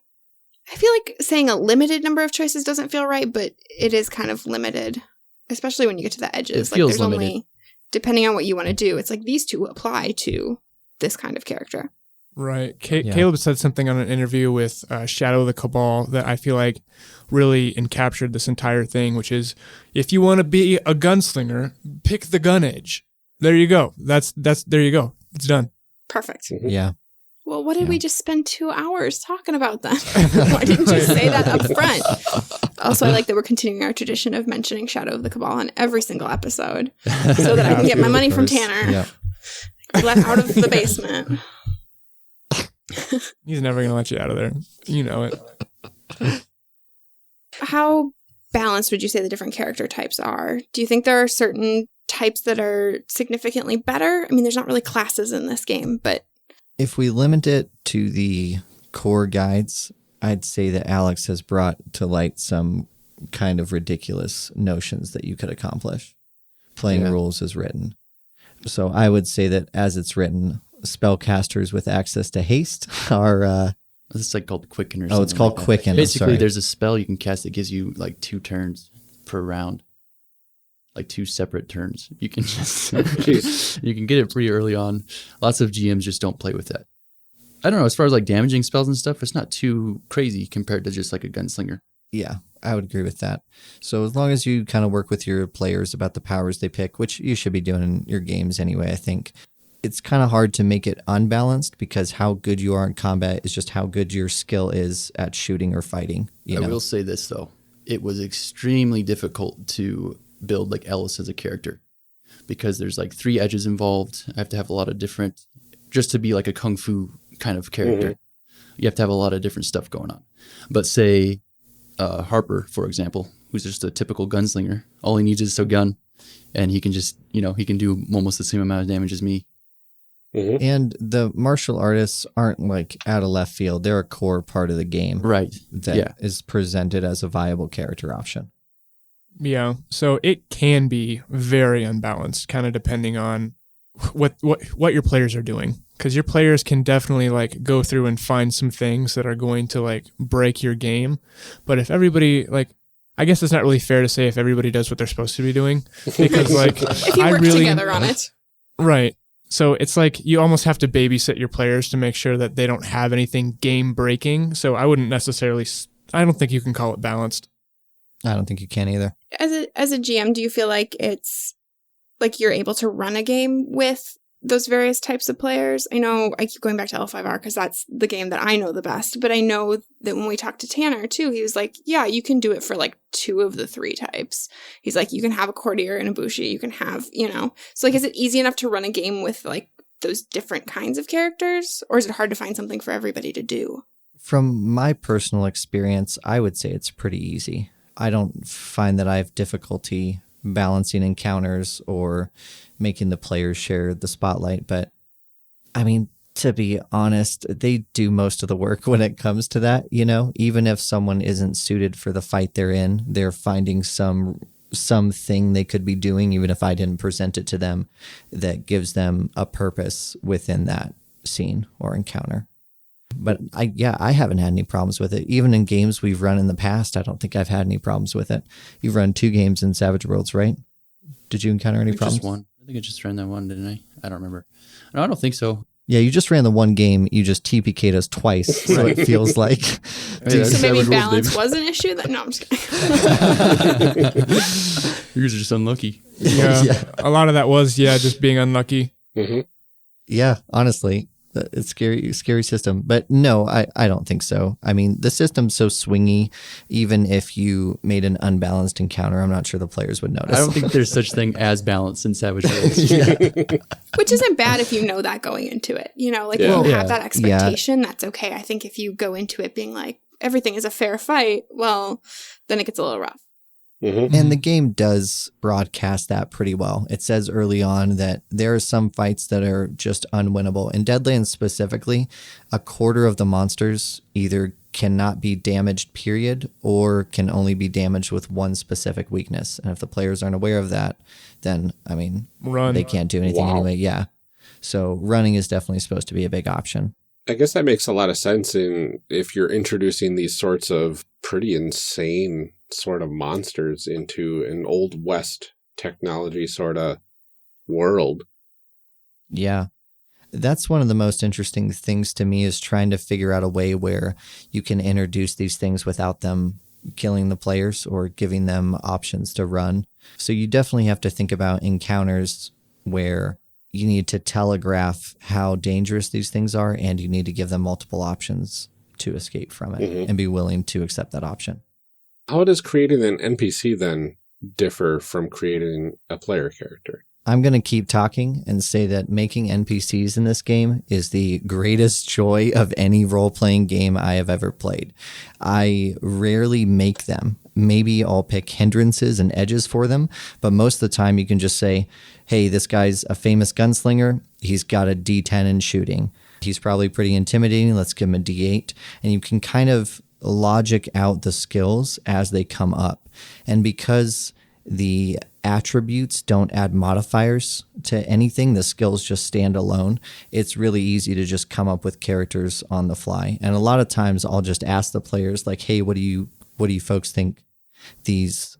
feel like saying a limited number of choices doesn't feel right, but it is kind of limited, especially when you get to the edges. It feels there's limited. Only, depending on what you want to do, it's like these 2 apply to this kind of character. Right. Caleb said something on an interview with Shadow of the Cabal that I feel like really encaptured this entire thing, which is if you want to be a gunslinger, pick the gun edge. There you go. That's there you go. It's done. Perfect. Mm-hmm. Yeah. Well, what did we just spend 2 hours talking about then? Why didn't you say that up front? Also, I like that we're continuing our tradition of mentioning Shadow of the Cabal on every single episode so that I can get my money from Tanner. Yeah. Let out of the basement. He's never going to let you out of there. You know it. How balanced would you say the different character types are? Do you think there are certain types that are significantly better? I mean, there's not really classes in this game, but... If we limit it to the core guides, I'd say that Alex has brought to light some kind of ridiculous notions that you could accomplish playing rules as written. So I would say that as it's written, spellcasters with access to haste are... It's like called Quicken or something. Oh, it's called like Quicken. Basically, there's a spell you can cast that gives you like 2 turns per round. Like 2 separate turns. You can just you can get it pretty early on. Lots of GMs just don't play with that. I don't know, as far as like damaging spells and stuff, it's not too crazy compared to just like a gunslinger. Yeah, I would agree with that. So as long as you kind of work with your players about the powers they pick, which you should be doing in your games anyway, I think. It's kind of hard to make it unbalanced because how good you are in combat is just how good your skill is at shooting or fighting. I will say this, though. It was extremely difficult to build like Ellis as a character because there's like 3 edges involved. I have to have a lot of different, just to be like a kung fu kind of character. You have to have a lot of different stuff going on. But say Harper, for example, who's just a typical gunslinger, all he needs is a gun and he can just, he can do almost the same amount of damage as me. And the martial artists aren't like out of left field. They're a core part of the game. Right. That is presented as a viable character option. Yeah. So it can be very unbalanced, kind of depending on what your players are doing. Because your players can definitely like go through and find some things that are going to like break your game. But if everybody I guess it's not really fair to say if everybody does what they're supposed to be doing. Because like if you work together on it. Right. So it's like you almost have to babysit your players to make sure that they don't have anything game breaking. So I wouldn't necessarily, I don't think you can call it balanced. I don't think you can either. As a GM, do you feel like it's like you're able to run a game with those various types of players? I know I keep going back to L5R because that's the game that I know the best, but I know that when we talked to Tanner too, he was like, yeah, you can do it for like 2 of the 3 types. He's like, you can have a courtier and a bushi, you can have, so like, is it easy enough to run a game with like those different kinds of characters, or is it hard to find something for everybody to do? From my personal experience, I would say it's pretty easy. I don't find that I have difficulty balancing encounters or making the players share the spotlight. But I mean, to be honest, they do most of the work when it comes to that, even if someone isn't suited for the fight they're in, they're finding something they could be doing, even if I didn't present it to them, that gives them a purpose within that scene or encounter. But I haven't had any problems with it. Even in games we've run in the past, I don't think I've had any problems with it. You've run 2 games in Savage Worlds, right? Did you encounter any problems? Just one. I think I just ran that one, didn't I? I don't remember. No, I don't think so. Yeah, you just ran the one game. You just TPK'd us twice, so it feels like... So maybe balance was an issue? No, I'm just kidding. Yours are just unlucky. Yeah, a lot of that was, just being unlucky. Yeah, honestly. It's scary system. But no, I don't think so. I mean, the system's so swingy, even if you made an unbalanced encounter, I'm not sure the players would notice. I don't think there's such thing as balance in Savage Worlds. Which isn't bad if you know that going into it. You have that expectation, that's okay. I think if you go into it being like, everything is a fair fight, well, then it gets a little rough. And the game does broadcast that pretty well. It says early on that there are some fights that are just unwinnable. In Deadlands specifically, 1/4 of the monsters either cannot be damaged, period, or can only be damaged with one specific weakness. And if the players aren't aware of that, then, I mean, they can't do anything anyway. Yeah. So running is definitely supposed to be a big option. I guess that makes a lot of sense if you're introducing these sorts of pretty insane sort of monsters into an Old West technology sort of world. Yeah. That's one of the most interesting things to me, is trying to figure out a way where you can introduce these things without them killing the players or giving them options to run. So you definitely have to think about encounters where you need to telegraph how dangerous these things are, and you need to give them multiple options to escape from it and be willing to accept that option. How does creating an NPC then differ from creating a player character? I'm going to keep talking and say that making NPCs in this game is the greatest joy of any role-playing game I have ever played. I rarely make them. Maybe I'll pick hindrances and edges for them, but most of the time you can just say, hey, this guy's a famous gunslinger. He's got a D10 in shooting. He's probably pretty intimidating. Let's give him a D8. And you can kind of logic out the skills as they come up. And because the attributes don't add modifiers to anything, the skills just stand alone, it's really easy to just come up with characters on the fly. And a lot of times I'll just ask the players like, hey, what do you folks think this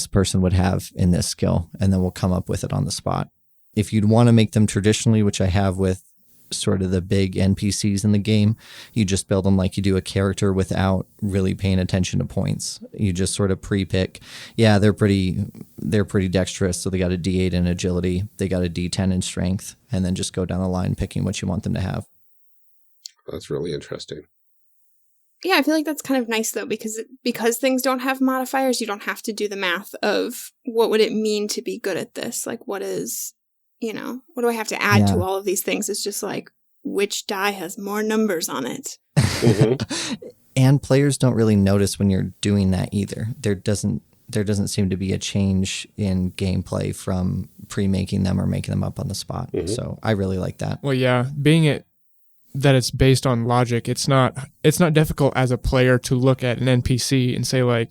person would have in this skill? And then we'll come up with it on the spot. If you'd want to make them traditionally, which I have with sort of the big NPCs in the game, you just build them like you do a character without really paying attention to points. You just sort of pre-pick. Yeah, they're pretty dexterous, so they got a D8 in agility, they got a D10 in strength, and then just go down the line picking what you want them to have. That's really interesting. Yeah, I feel like that's kind of nice though, because things don't have modifiers, you don't have to do the math of what would it mean to be good at this? Like what do I have to add to all of these things? It's just like, which die has more numbers on it? Mm-hmm. And players don't really notice when you're doing that either. There doesn't seem to be a change in gameplay from pre-making them or making them up on the spot. Mm-hmm. So I really like that. Well, yeah, that it's based on logic, it's not difficult as a player to look at an NPC and say like,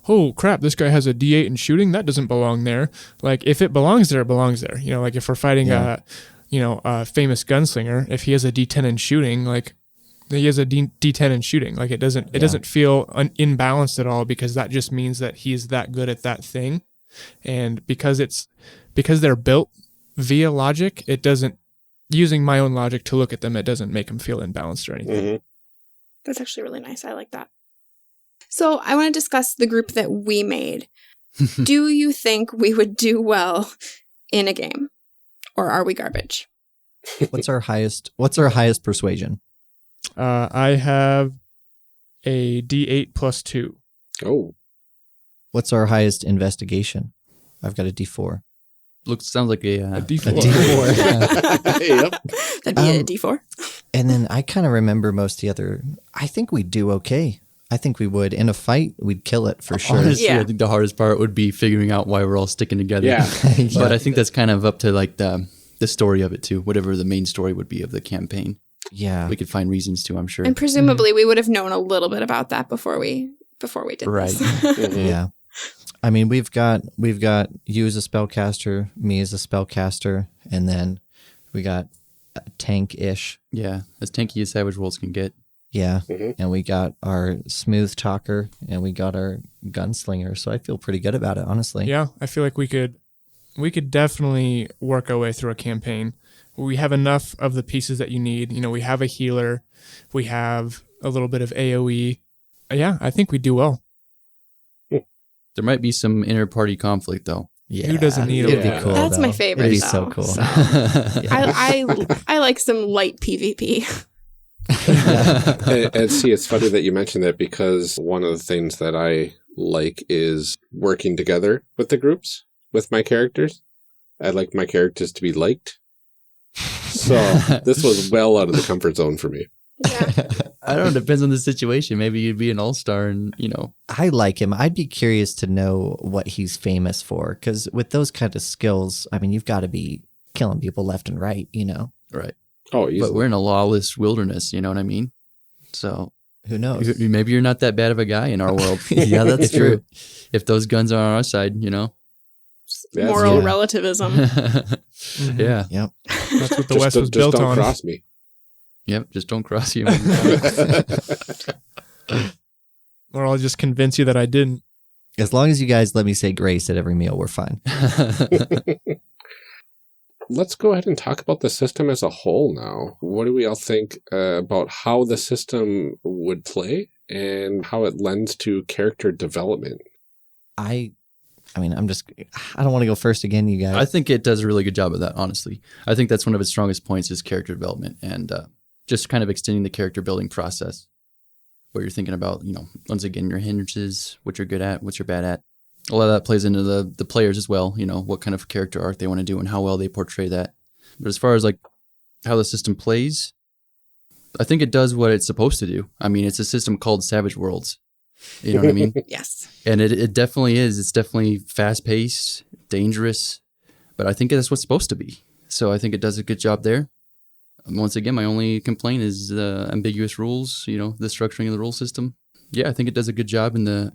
oh crap, this guy has a D8 in shooting, that doesn't belong there. Like if it belongs there, it belongs there. Like if we're fighting a famous gunslinger, if he has a D10 in shooting, like he has a D10 in shooting. Like it doesn't feel imbalanced at all, because that just means that he's that good at that thing. And because they're built via logic, it doesn't, using my own logic to look at them, it doesn't make them feel imbalanced or anything. Mm-hmm. That's actually really nice. I like that. So I want to discuss the group that we made. Do you think we would do well in a game? Or are we garbage? What's our highest persuasion? I have a D8 plus 2. Oh. What's our highest investigation? I've got a D4. Sounds like a D4. A D4. Yep. That'd be a D4. And then I kind of remember most of the other. I think we'd do okay. I think we would. In a fight, we'd kill it for sure. Honestly, I think the hardest part would be figuring out why we're all sticking together. Yeah. But I think that's kind of up to like the story of it too, whatever the main story would be of the campaign. Yeah. We could find reasons to, I'm sure. And presumably we would have known a little bit about that before we did right. this. Mm-hmm. Yeah. I mean, we've got you as a spellcaster, me as a spellcaster, and then we got tank-ish. Yeah, as tanky as Savage Worlds can get. Yeah, Mm-hmm. and we got our smooth talker, and we got our gunslinger. So I feel pretty good about it, honestly. Yeah, I feel like we could definitely work our way through a campaign. We have enough of the pieces that you need. We have a healer, we have a little bit of AoE. Yeah, I think we do well. There might be some inter-party conflict though. Yeah, who doesn't need it'd it? be cool. That's though. my favorite. It'd be though, so cool. so. Yeah. I like some light PvP. And see, it's funny that you mentioned that, because one of the things that I like is working together with the groups, with my characters. I like my characters to be liked. So this was well out of the comfort zone for me. Yeah. I don't know, it depends on the situation. Maybe you'd be an all-star and, I like him. I'd be curious to know what he's famous for, because with those kind of skills, I mean, you've got to be killing people left and right, Right. Oh, easily. But we're in a lawless wilderness, you know what I mean? So Who knows? maybe you're not that bad of a guy in our world. Yeah, that's true. If those guns are on our side, Yes, Moral yeah. relativism. Yeah. Yep. That's what the West was built don't on. cross me. Yep. Just don't cross you. Or I'll just convince you that I didn't. As long as you guys let me say grace at every meal, we're fine. Let's go ahead and talk about the system as a whole now. What do we all think about how the system would play and how it lends to character development? I mean, I don't want to go first again, you guys. I think it does a really good job of that, honestly. I think that's one of its strongest points is character development and just kind of extending the character building process where you're thinking about, once again, your hindrances, what you're good at, what you're bad at. A lot of that plays into the players as well, what kind of character arc they want to do and how well they portray that. But as far as like how the system plays, I think it does what it's supposed to do. I mean, it's a system called Savage Worlds. You know what I mean? Yes. And it definitely is. It's definitely fast-paced, dangerous, but I think that's what's supposed to be. So I think it does a good job there. Once again, my only complaint is the ambiguous rules, the structuring of the rule system. Yeah, I think it does a good job in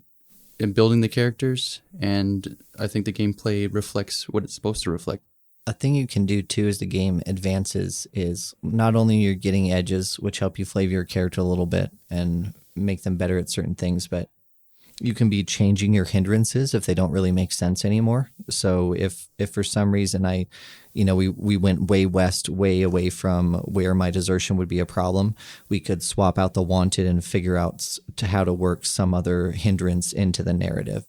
building the characters, and I think the gameplay reflects what it's supposed to reflect. A thing you can do too as the game advances is not only you're getting edges, which help you flavor your character a little bit and make them better at certain things, but you can be changing your hindrances if they don't really make sense anymore. So if for some reason we went way west, way away from where my desertion would be a problem, we could swap out the wanted and figure out how to work some other hindrance into the narrative,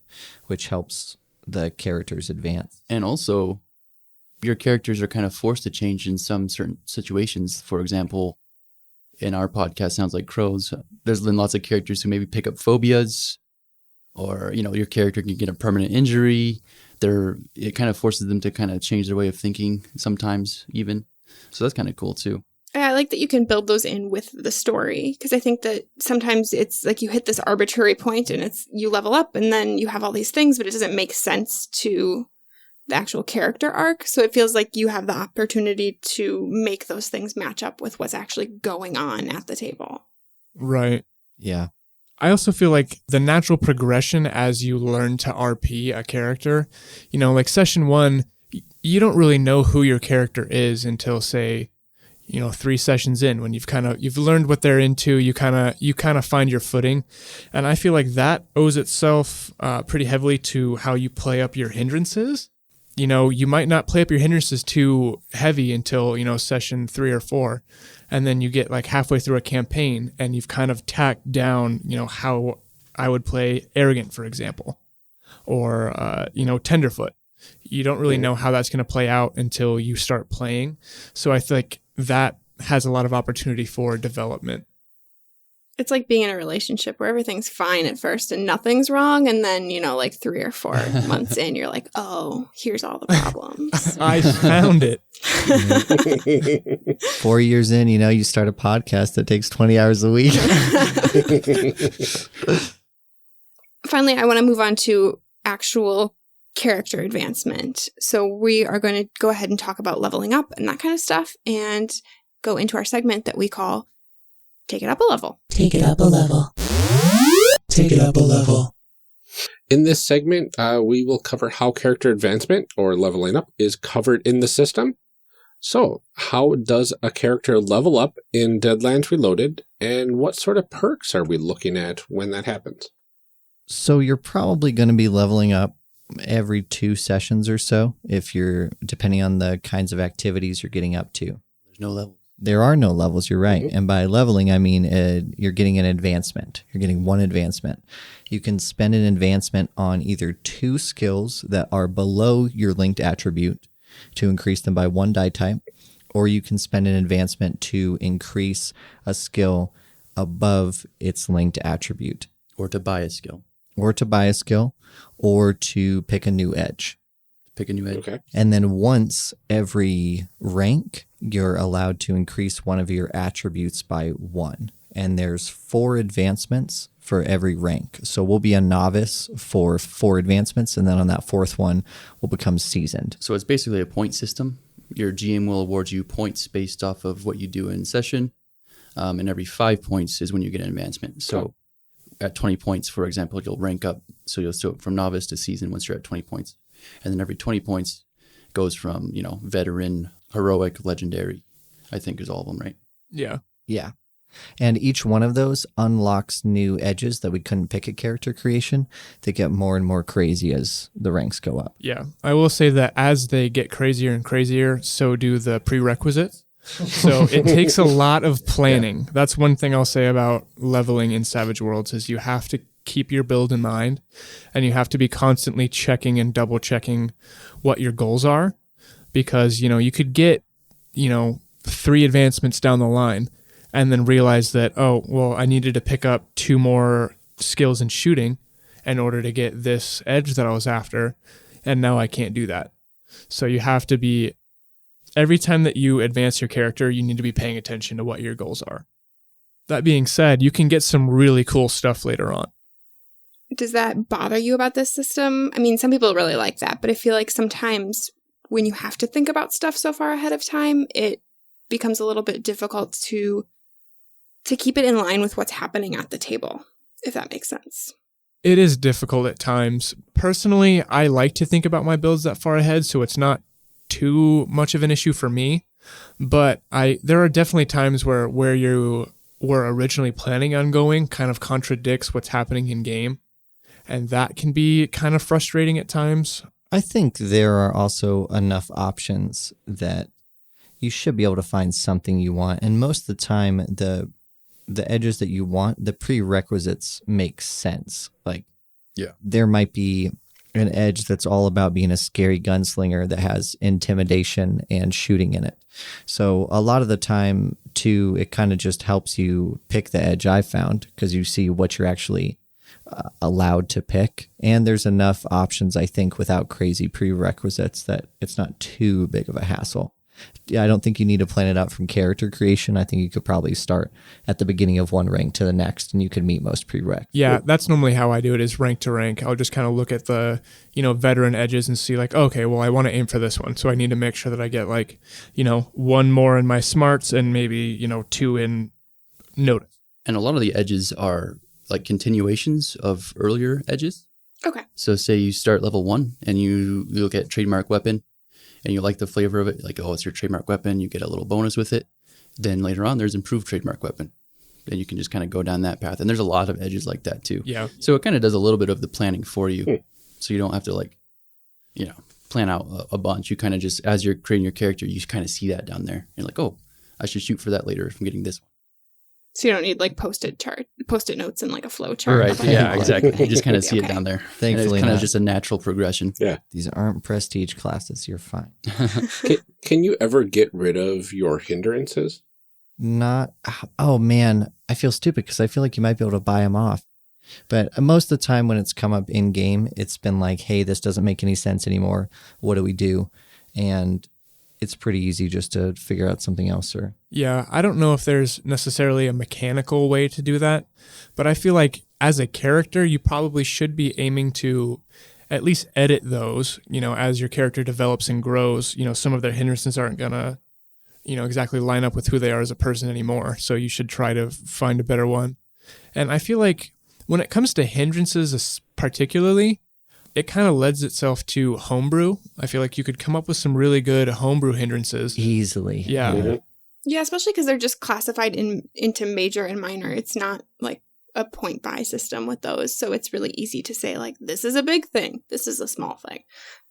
which helps the characters advance. And also, your characters are kind of forced to change in some certain situations. For example, in our podcast, Sounds Like Crows, there's been lots of characters who maybe pick up phobias, or, your character can get a permanent injury. It kind of forces them to kind of change their way of thinking sometimes even. So that's kind of cool too. I like that you can build those in with the story, because I think that sometimes it's like you hit this arbitrary point and you level up and then you have all these things, but it doesn't make sense to the actual character arc. So it feels like you have the opportunity to make those things match up with what's actually going on at the table. Right. Yeah. I also feel like the natural progression as you learn to RP a character, like session 1, you don't really know who your character is until, say, 3 sessions in, when you've learned what they're into, you kind of find your footing. And I feel like that owes itself pretty heavily to how you play up your hindrances. You might not play up your hindrances too heavy until, session 3 or 4. And then you get like halfway through a campaign and you've kind of tacked down, how I would play arrogant, for example, or, tenderfoot. You don't really know how that's going to play out until you start playing. So I think that has a lot of opportunity for development. It's like being in a relationship where everything's fine at first and nothing's wrong. And then, 3 or 4 months in, you're like, oh, here's all the problems. I found it. 4 years in, you start a podcast that takes 20 hours a week. Finally, I want to move on to actual character advancement. So we are going to go ahead and talk about leveling up and that kind of stuff and go into our segment that we call Take It Up a Level. Take it up a level. Take it up a level. In this segment, we will cover how character advancement, or leveling up, is covered in the system. So, how does a character level up in Deadlands Reloaded, and what sort of perks are we looking at when that happens? So you're probably going to be leveling up every 2 sessions or so, depending on the kinds of activities you're getting up to. There's no level. There are no levels, you're right. And by leveling, I mean you're getting an advancement. You're getting 1 advancement. You can spend an advancement on either 2 skills that are below your linked attribute to increase them by 1 die type, or you can spend an advancement to increase a skill above its linked attribute. Or to buy a skill. Or to pick a new edge. Pick a new edge. Okay. And then once every rank, you're allowed to increase one of your attributes by 1. And there's 4 advancements for every rank. So we'll be a novice for 4 advancements, and then on that 4th one, we'll become seasoned. So it's basically a point system. Your GM will award you points based off of what you do in session. And every 5 points is when you get an advancement. So at 20 points, for example, you'll rank up. So you'll go from novice to seasoned once you're at 20 points. And then every 20 points goes from, veteran, heroic, legendary, I think is all of them, right? Yeah. Yeah. And each one of those unlocks new edges that we couldn't pick at character creation that get more and more crazy as the ranks go up. Yeah. I will say that as they get crazier and crazier, so do the prerequisites. So it takes a lot of planning. Yeah. That's one thing I'll say about leveling in Savage Worlds is you have to keep your build in mind, and you have to be constantly checking and double checking what your goals are, because you could get 3 advancements down the line and then realize that, oh well, I needed to pick up 2 more skills in shooting in order to get this edge that I was after, and now I can't do that. So you have to be, every time that you advance your character, you need to be paying attention to what your goals are. That being said, you can get some really cool stuff later on. Does that bother you about this system? I mean, some people really like that, but I feel like sometimes when you have to think about stuff so far ahead of time, it becomes a little bit difficult to keep it in line with what's happening at the table. if that makes sense. It is difficult at times. Personally, I like to think about my builds that far ahead, so it's not too much of an issue for me. But there are definitely times where you were originally planning on going kind of contradicts what's happening in game. And that can be kind of frustrating at times. I think there are also enough options that you should be able to find something you want. And most of the time, the edges that you want, the prerequisites make sense. Like, there might be an edge that's all about being a scary gunslinger that has intimidation and shooting in it. So a lot of the time, too, it kind of just helps you pick the edge I found because you see what you're actually allowed to pick. And there's enough options, I think, without crazy prerequisites that it's not too big of a hassle. Yeah, I don't think you need to plan it out from character creation. I think you could probably start at the beginning of one rank to the next, and you could meet most prereqs. Yeah, that's normally how I do it, is rank to rank. I'll just kind of look at the, veteran edges and see like, okay, well, I want to aim for this one. So I need to make sure that I get like, one more in my smarts and maybe, 2 in notice. And a lot of the edges are like continuations of earlier edges. Okay. So say you start level 1 and you look at trademark weapon, and you like the flavor of it, like, oh, it's your trademark weapon, you get a little bonus with it. Then later on, there's improved trademark weapon. Then you can just kind of go down that path. And there's a lot of edges like that too. Yeah. So it kind of does a little bit of the planning for you. So you don't have to plan out a bunch. You kind of just, as you're creating your character, you kind of see that down there. You're like, oh, I should shoot for that later if I'm getting this one. So you don't need like post-it notes and like a flow chart. Right. Yeah, exactly. You just kind of see it down there. Thankfully, it's kind of just a natural progression. Yeah. These aren't prestige classes. You're fine. Can you ever get rid of your hindrances? Not. Oh, man. I feel stupid because I feel like you might be able to buy them off. But most of the time when it's come up in game, it's been like, hey, this doesn't make any sense anymore. What do we do? And it's pretty easy just to figure out something else. Yeah, I don't know if there's necessarily a mechanical way to do that, but I feel like as a character, you probably should be aiming to at least edit those, as your character develops and grows. Some of their hindrances aren't going to, exactly line up with who they are as a person anymore. So you should try to find a better one. And I feel like when it comes to hindrances particularly, it kind of lends itself to homebrew. I feel like you could come up with some really good homebrew hindrances. Easily. Yeah. Mm-hmm. Yeah, especially because they're just classified into major and minor. It's not like a point buy system with those. So it's really easy to say like, this is a big thing. This is a small thing.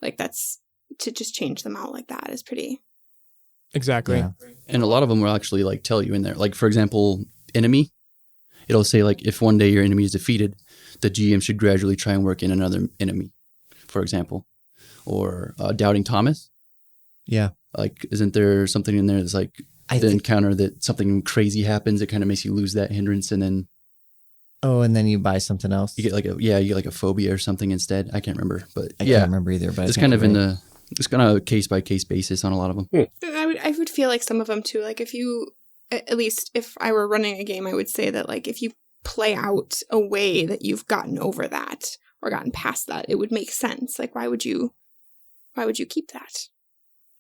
Like that's, to just change them out like that is pretty. Exactly. Yeah. And a lot of them will actually like tell you in there. Like, for example, enemy, it'll say like, if one day your enemy is defeated, the GM should gradually try and work in another enemy, for example. Or Doubting Thomas. Yeah. Like, isn't there something in there that's like the encounter that something crazy happens, it kind of makes you lose that hindrance, and then and then you buy something else. you get like a phobia or something instead. I can't remember, but I can't remember either. But it's kind of it's kind of a case by case basis on a lot of them. I would feel like some of them too. Like if you, at least if I were running a game, I would say that like if you play out a way that you've gotten over that or gotten past that, it would make sense. Like why would you keep that?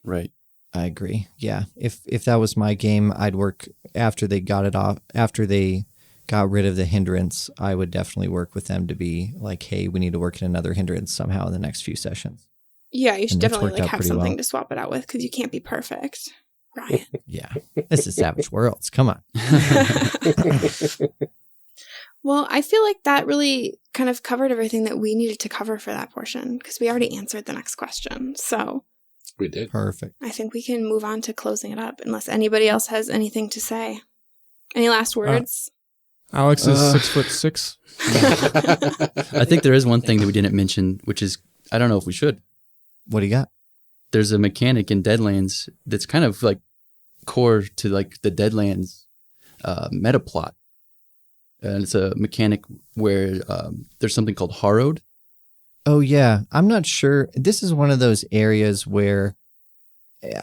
Right. I agree. Yeah. If that was my game, I'd work after they got it off, after they got rid of the hindrance, I would definitely work with them to be like, hey, we need to work in another hindrance somehow in the next few sessions. Yeah, you should And that's definitely worked like out have pretty something well. to swap it out with because you can't be perfect, Ryan. Yeah. This is Savage Worlds. Come on. Well, I feel like that really kind of covered everything that we needed to cover for that portion because we already answered the next question. So We did. Perfect. I think we can move on to closing it up unless anybody else has anything to say. Any last words? Alex is 6'6". I think there is one thing that we didn't mention, which is, I don't know if we should. What do you got? There's a mechanic in Deadlands that's kind of like core to like the Deadlands meta plot. And it's a mechanic where there's something called Harrowed. Oh, yeah. I'm not sure. This is one of those areas where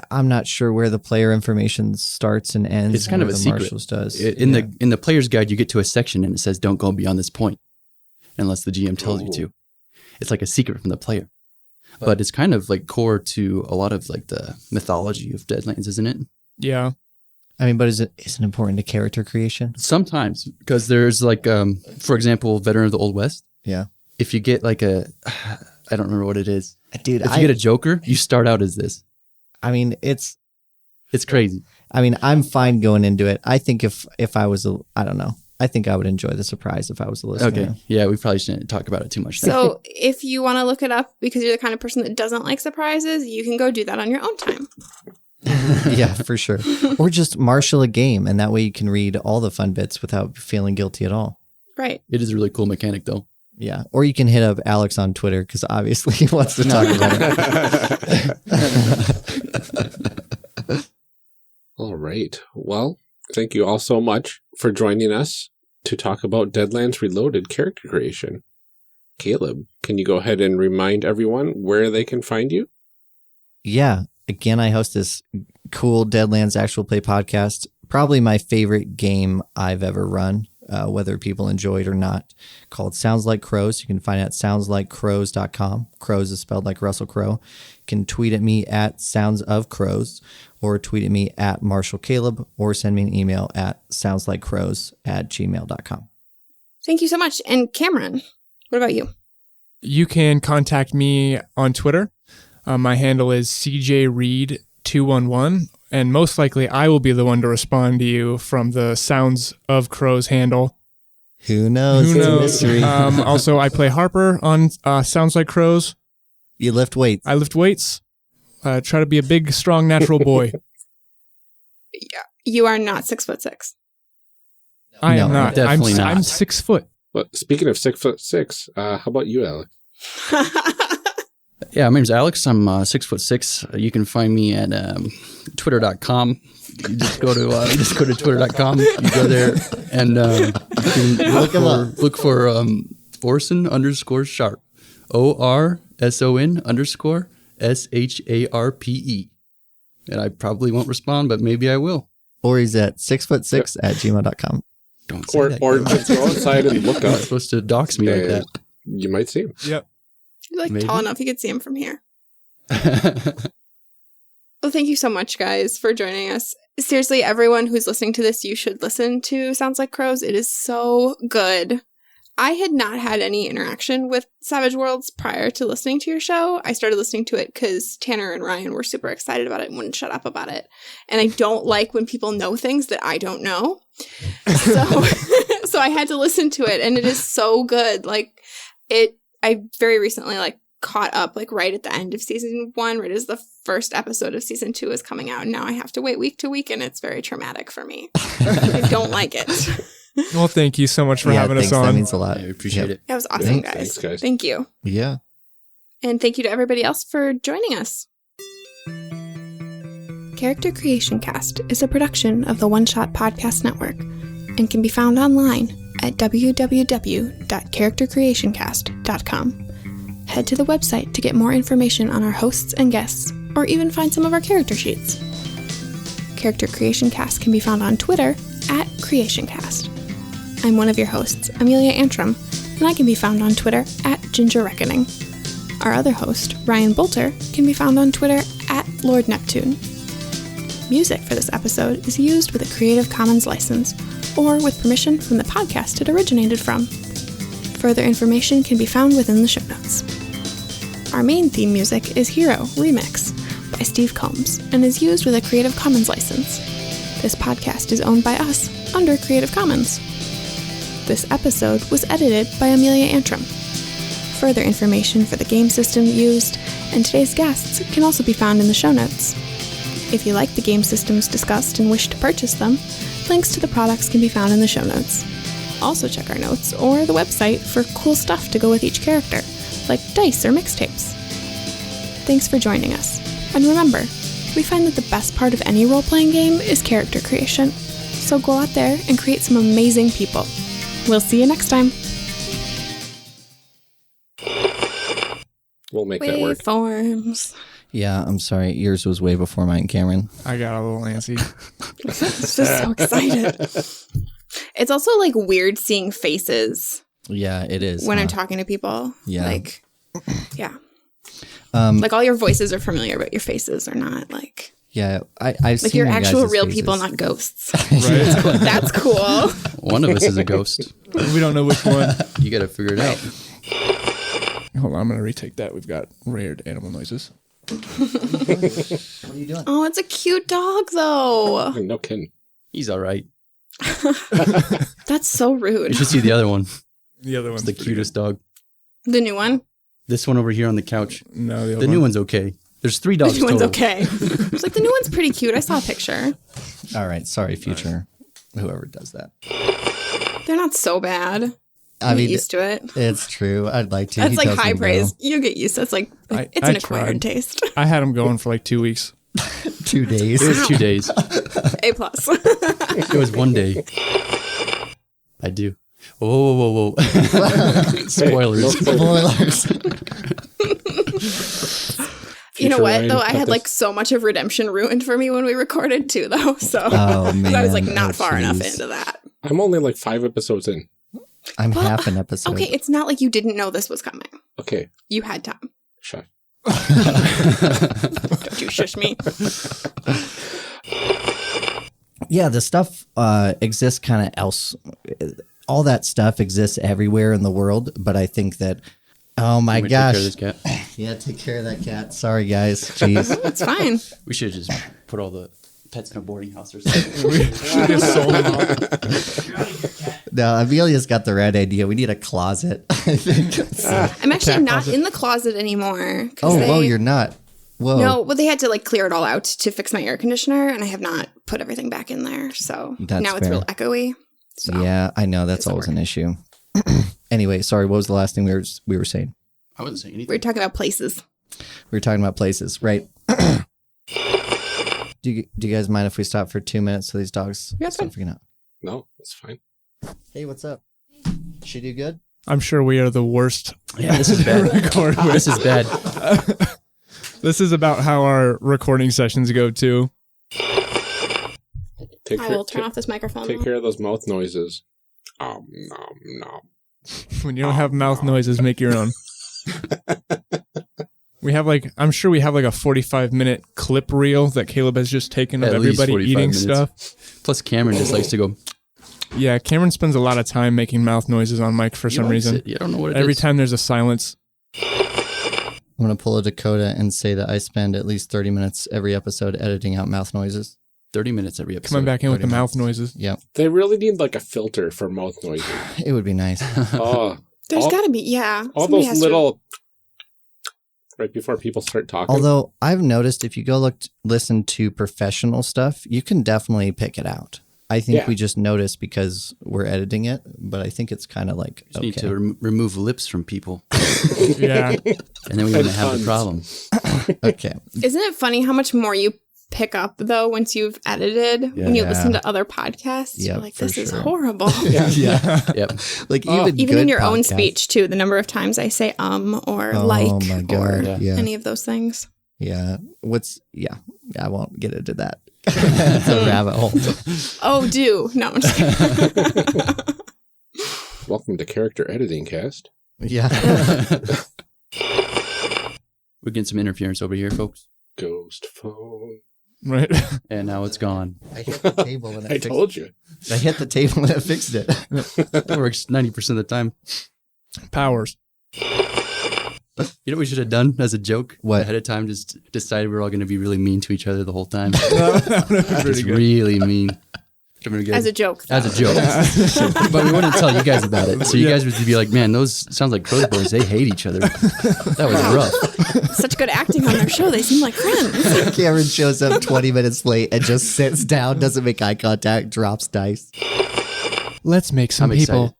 I'm not sure where the player information starts and ends. It's kind of where a the secret. Marshals does. In the player's guide, you get to a section and it says, don't go beyond this point unless the GM tells you to. It's like a secret from the player. But it's kind of like core to a lot of like the mythology of Deadlands, isn't it? Yeah. I mean, but is it important to character creation? Sometimes, because there's like, for example, Veteran of the Old West. Yeah. If you get like I don't remember what it is. Dude, if you get a Joker, you start out as this. I mean, it's crazy. I mean, I'm fine going into it. I think if I was I don't know. I think I would enjoy the surprise if I was a listener. Okay. Yeah, we probably shouldn't talk about it too much. So if you want to look it up because you're the kind of person that doesn't like surprises, you can go do that on your own time. Yeah, for sure. Or just marshal a game, and that way you can read all the fun bits without feeling guilty at all. Right. It is a really cool mechanic, though. Yeah. Or you can hit up Alex on Twitter because obviously he wants to talk about it. All right. Well, thank you all so much for joining us to talk about Deadlands Reloaded character creation. Caleb, can you go ahead and remind everyone where they can find you? Yeah. Again, I host this cool Deadlands actual play podcast. Probably my favorite game I've ever run, whether people enjoy it or not, called Sounds Like Crows. You can find it at soundslikecrows.com. Crows is spelled like Russell Crowe. You can tweet at me at Sounds of Crows, or tweet at me at Marshall Caleb, or send me an email at soundslikecrows@gmail.com. Thank you so much. And Cameron, what about you? You can contact me on Twitter. My handle is CJReed211, and most likely I will be the one to respond to you from the Sounds of Crows handle. Who knows? Who It's a knows? mystery. Also, I play Harper on Sounds Like Crows. You lift weights. I lift weights. Try to be a big, strong, natural boy. Yeah, you are not 6'6". I No, am not. definitely not. I'm 6 foot. Well, speaking of 6'6", how about you, Alex? Yeah, my name's Alex. I'm 6'6". You can find me at twitter.com. You just go to twitter.com. You go there and you can look for Orson_Sharp. ORSON_SHARPE. And I probably won't respond, but maybe I will. Or he's at 6'6" at gmail.com. Don't say Or that. just go outside and look You're not up. supposed to dox me like that. You might see him. Yep. You're like Maybe. tall enough you could see him from here. Well, thank you so much, guys, for joining us. Seriously, everyone who's listening to this, you should listen to Sounds Like Crows. It is so good. I had not had any interaction with Savage Worlds prior to listening to your show. I started listening to it because Tanner and Ryan were super excited about it and wouldn't shut up about it. And I don't like when people know things that I don't know. So I had to listen to it, and it is so good. I very recently caught up right at the end of season 1, right as the first episode of season 2 is coming out. And now I have to wait week to week, and it's very traumatic for me. I don't like it. Well, thank you so much for having us on. That means a lot. I appreciate it. That was awesome, Thanks, guys. Thank you. Yeah. And thank you to everybody else for joining us. Character Creation Cast is a production of the One Shot Podcast Network and can be found online at www.charactercreationcast.com. Head to the website to get more information on our hosts and guests, or even find some of our character sheets. Character Creation Cast can be found on Twitter at CreationCast. I'm one of your hosts, Amelia Antrim, and I can be found on Twitter at Ginger Reckoning. Our other host, Ryan Bolter, can be found on Twitter at Lord Neptune. Music for this episode is used with a Creative Commons license, or with permission from the podcast it originated from. Further information can be found within the show notes. Our main theme music is Hero Remix by Steve Combs and is used with a Creative Commons license. This podcast is owned by us under Creative Commons. This episode was edited by Amelia Antrim. Further information for the game system used and today's guests can also be found in the show notes. If you like the game systems discussed and wish to purchase them, links to the products can be found in the show notes. Also check our notes or the website for cool stuff to go with each character, like dice or mixtapes. Thanks for joining us. And remember, we find that the best part of any role-playing game is character creation. So go out there and create some amazing people. We'll see you next time. We'll make that work. Waveforms. Yeah, I'm sorry. Yours was way before mine, Cameron. I got a little antsy. I'm just so excited. It's also weird seeing faces Yeah, it is. when I'm talking to people. Yeah. Yeah. All your voices are familiar, but your faces are not. Yeah, I've Like seen you're your actual guys' real faces. people, not ghosts. Right. That's cool. One of us is a ghost. We don't know which one. You got to figure it out. Hold on, I'm going to retake that. We've got rare animal noises. What are you doing? Oh, it's a cute dog, though. No kidding. He's all right. That's so You rude. should see the other one. The other one's It's the cutest dog. The new one? This one over here on the couch. No, the other The new one. one's okay. There's 3 The dogs new one's total. okay. It's like, the new one's pretty cute. I saw a picture. All right, sorry, future whoever does that. They're not so bad. I Get mean, used to it. it's true. I'd like to. That's He like tells high me praise. no. You get used to it. It's like, it's I an acquired tried. taste. I had them going for like 2 weeks. 2 days. It was 2 days. A plus. It was 1 day. I do. Whoa. Spoilers. Spoilers. You know Future what, Ryan though? I cut had this. like so much of redemption ruined for me when we recorded too, though. So Oh, man. I was like not Oh, far enough jeez. into that. I'm only like 5 episodes in. I'm half an episode. Okay, it's not like you didn't know this was coming. Okay, You had time. shut. Don't you shush me. Yeah, the stuff exists kind of else. All that stuff exists everywhere in the world, but I think that, oh my Can we take care gosh. of this cat? Yeah, take care of that cat. Sorry, guys. Jeez. It's fine. We should just put all the pets in a boarding house or something. No, Amelia's got the right idea. We need a closet. I think. I'm actually not in the closet anymore. 'Cause Whoa, you're not. Whoa. No, well, they had to like clear it all out to fix my air conditioner, and I have not put everything back in there. So That's now it's fair. real echoey. So Yeah, I know that's Doesn't always an issue. Anyway, sorry. What was the last thing we were saying? I wasn't saying we're anything. talking about places. We were talking about places, right? Do you guys mind if we stop for 2 minutes so these dogs Yeah, start fine. freaking out? No, it's fine. Hey, what's up? She do good? I'm sure we are the worst. Yeah, this is bad. Record with. This is bad. This is about how our recording sessions go too. Take I care, will turn off this microphone. take care of those mouth noises. Nom. When you don't have mouth noises, make your own. We have like, I'm sure we have like a 45-minute clip reel that Caleb has just taken of At least everybody 45 eating minutes. stuff. Plus, Cameron just likes to go. Yeah, Cameron spends a lot of time making mouth noises on mic for He some likes reason. it. You don't know what it Every is. time there's a silence. I'm going to pull a Dakota and say that I spend at least 30 minutes every episode editing out mouth noises. 30 minutes every episode. Come on back in with the 30 mouth noises. Yep. They really need like a filter for mouth noises. It would be nice. Oh, There's all- got to be, yeah. all Somebody those has to- little right before people start talking. Although I've noticed if you go listen to professional stuff, you can definitely pick it out. I think Yeah. we just notice because we're editing it, but I think it's kind of like, Just need to remove lips from people, Yeah. and then we wouldn't have the Tons. problem. okay. Isn't it funny how much more you pick up, though, once you've edited? When you Yeah. listen to other podcasts, Yep, you're like, for this is sure. horrible. Yeah. Yep. Like Even good in your own podcasts. speech, too. The number of times I say or Oh like my or God. Yeah. any of those things. Yeah. I won't get into that. It's a rabbit hole. Oh, do. No, I'm just kidding. Welcome to Character Editing Cast. Yeah. We're getting some interference over here, folks. Ghost phone. Right. And now it's gone. I hit the table and I told you. I hit the table and it fixed it. That works 90% of the time. Powers. You know what we should have done as a joke? What? Ahead of time, just decided we're all going to be really mean to each other the whole time. That would have been pretty Just good. really mean. Could've been good. As a joke. As a joke. But we wouldn't tell you guys about it. So you guys would be like, man, those sounds like Crow's Boys. They hate each other. That was rough. Such good acting on their show. They seem like friends. Cameron shows up 20 minutes late and just sits down, doesn't make eye contact, drops dice. Let's make some I'm people. excited.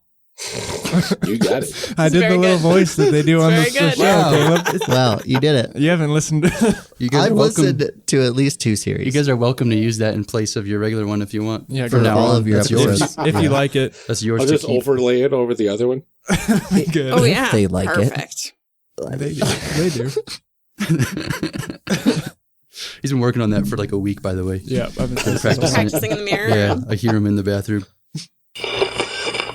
You got it. I did very the little good. voice that they do on very the good. show, Wow. Caleb. Well, you did it. You haven't listened to You guys, I've are welcome, listened to at least 2 series. you guys are welcome to use that in place of your regular one if you want. Yeah, for go now all on, of your that's episodes. yours. if you like it. That's yours I'll to just keep. overlay it over the other one. Good. Oh, yeah. They like it. Perfect. They do. They do. He's been working on that for like a week, by the way. Yeah, I've been saying Practicing. this Practicing in the mirror. Yeah, I hear him in the bathroom.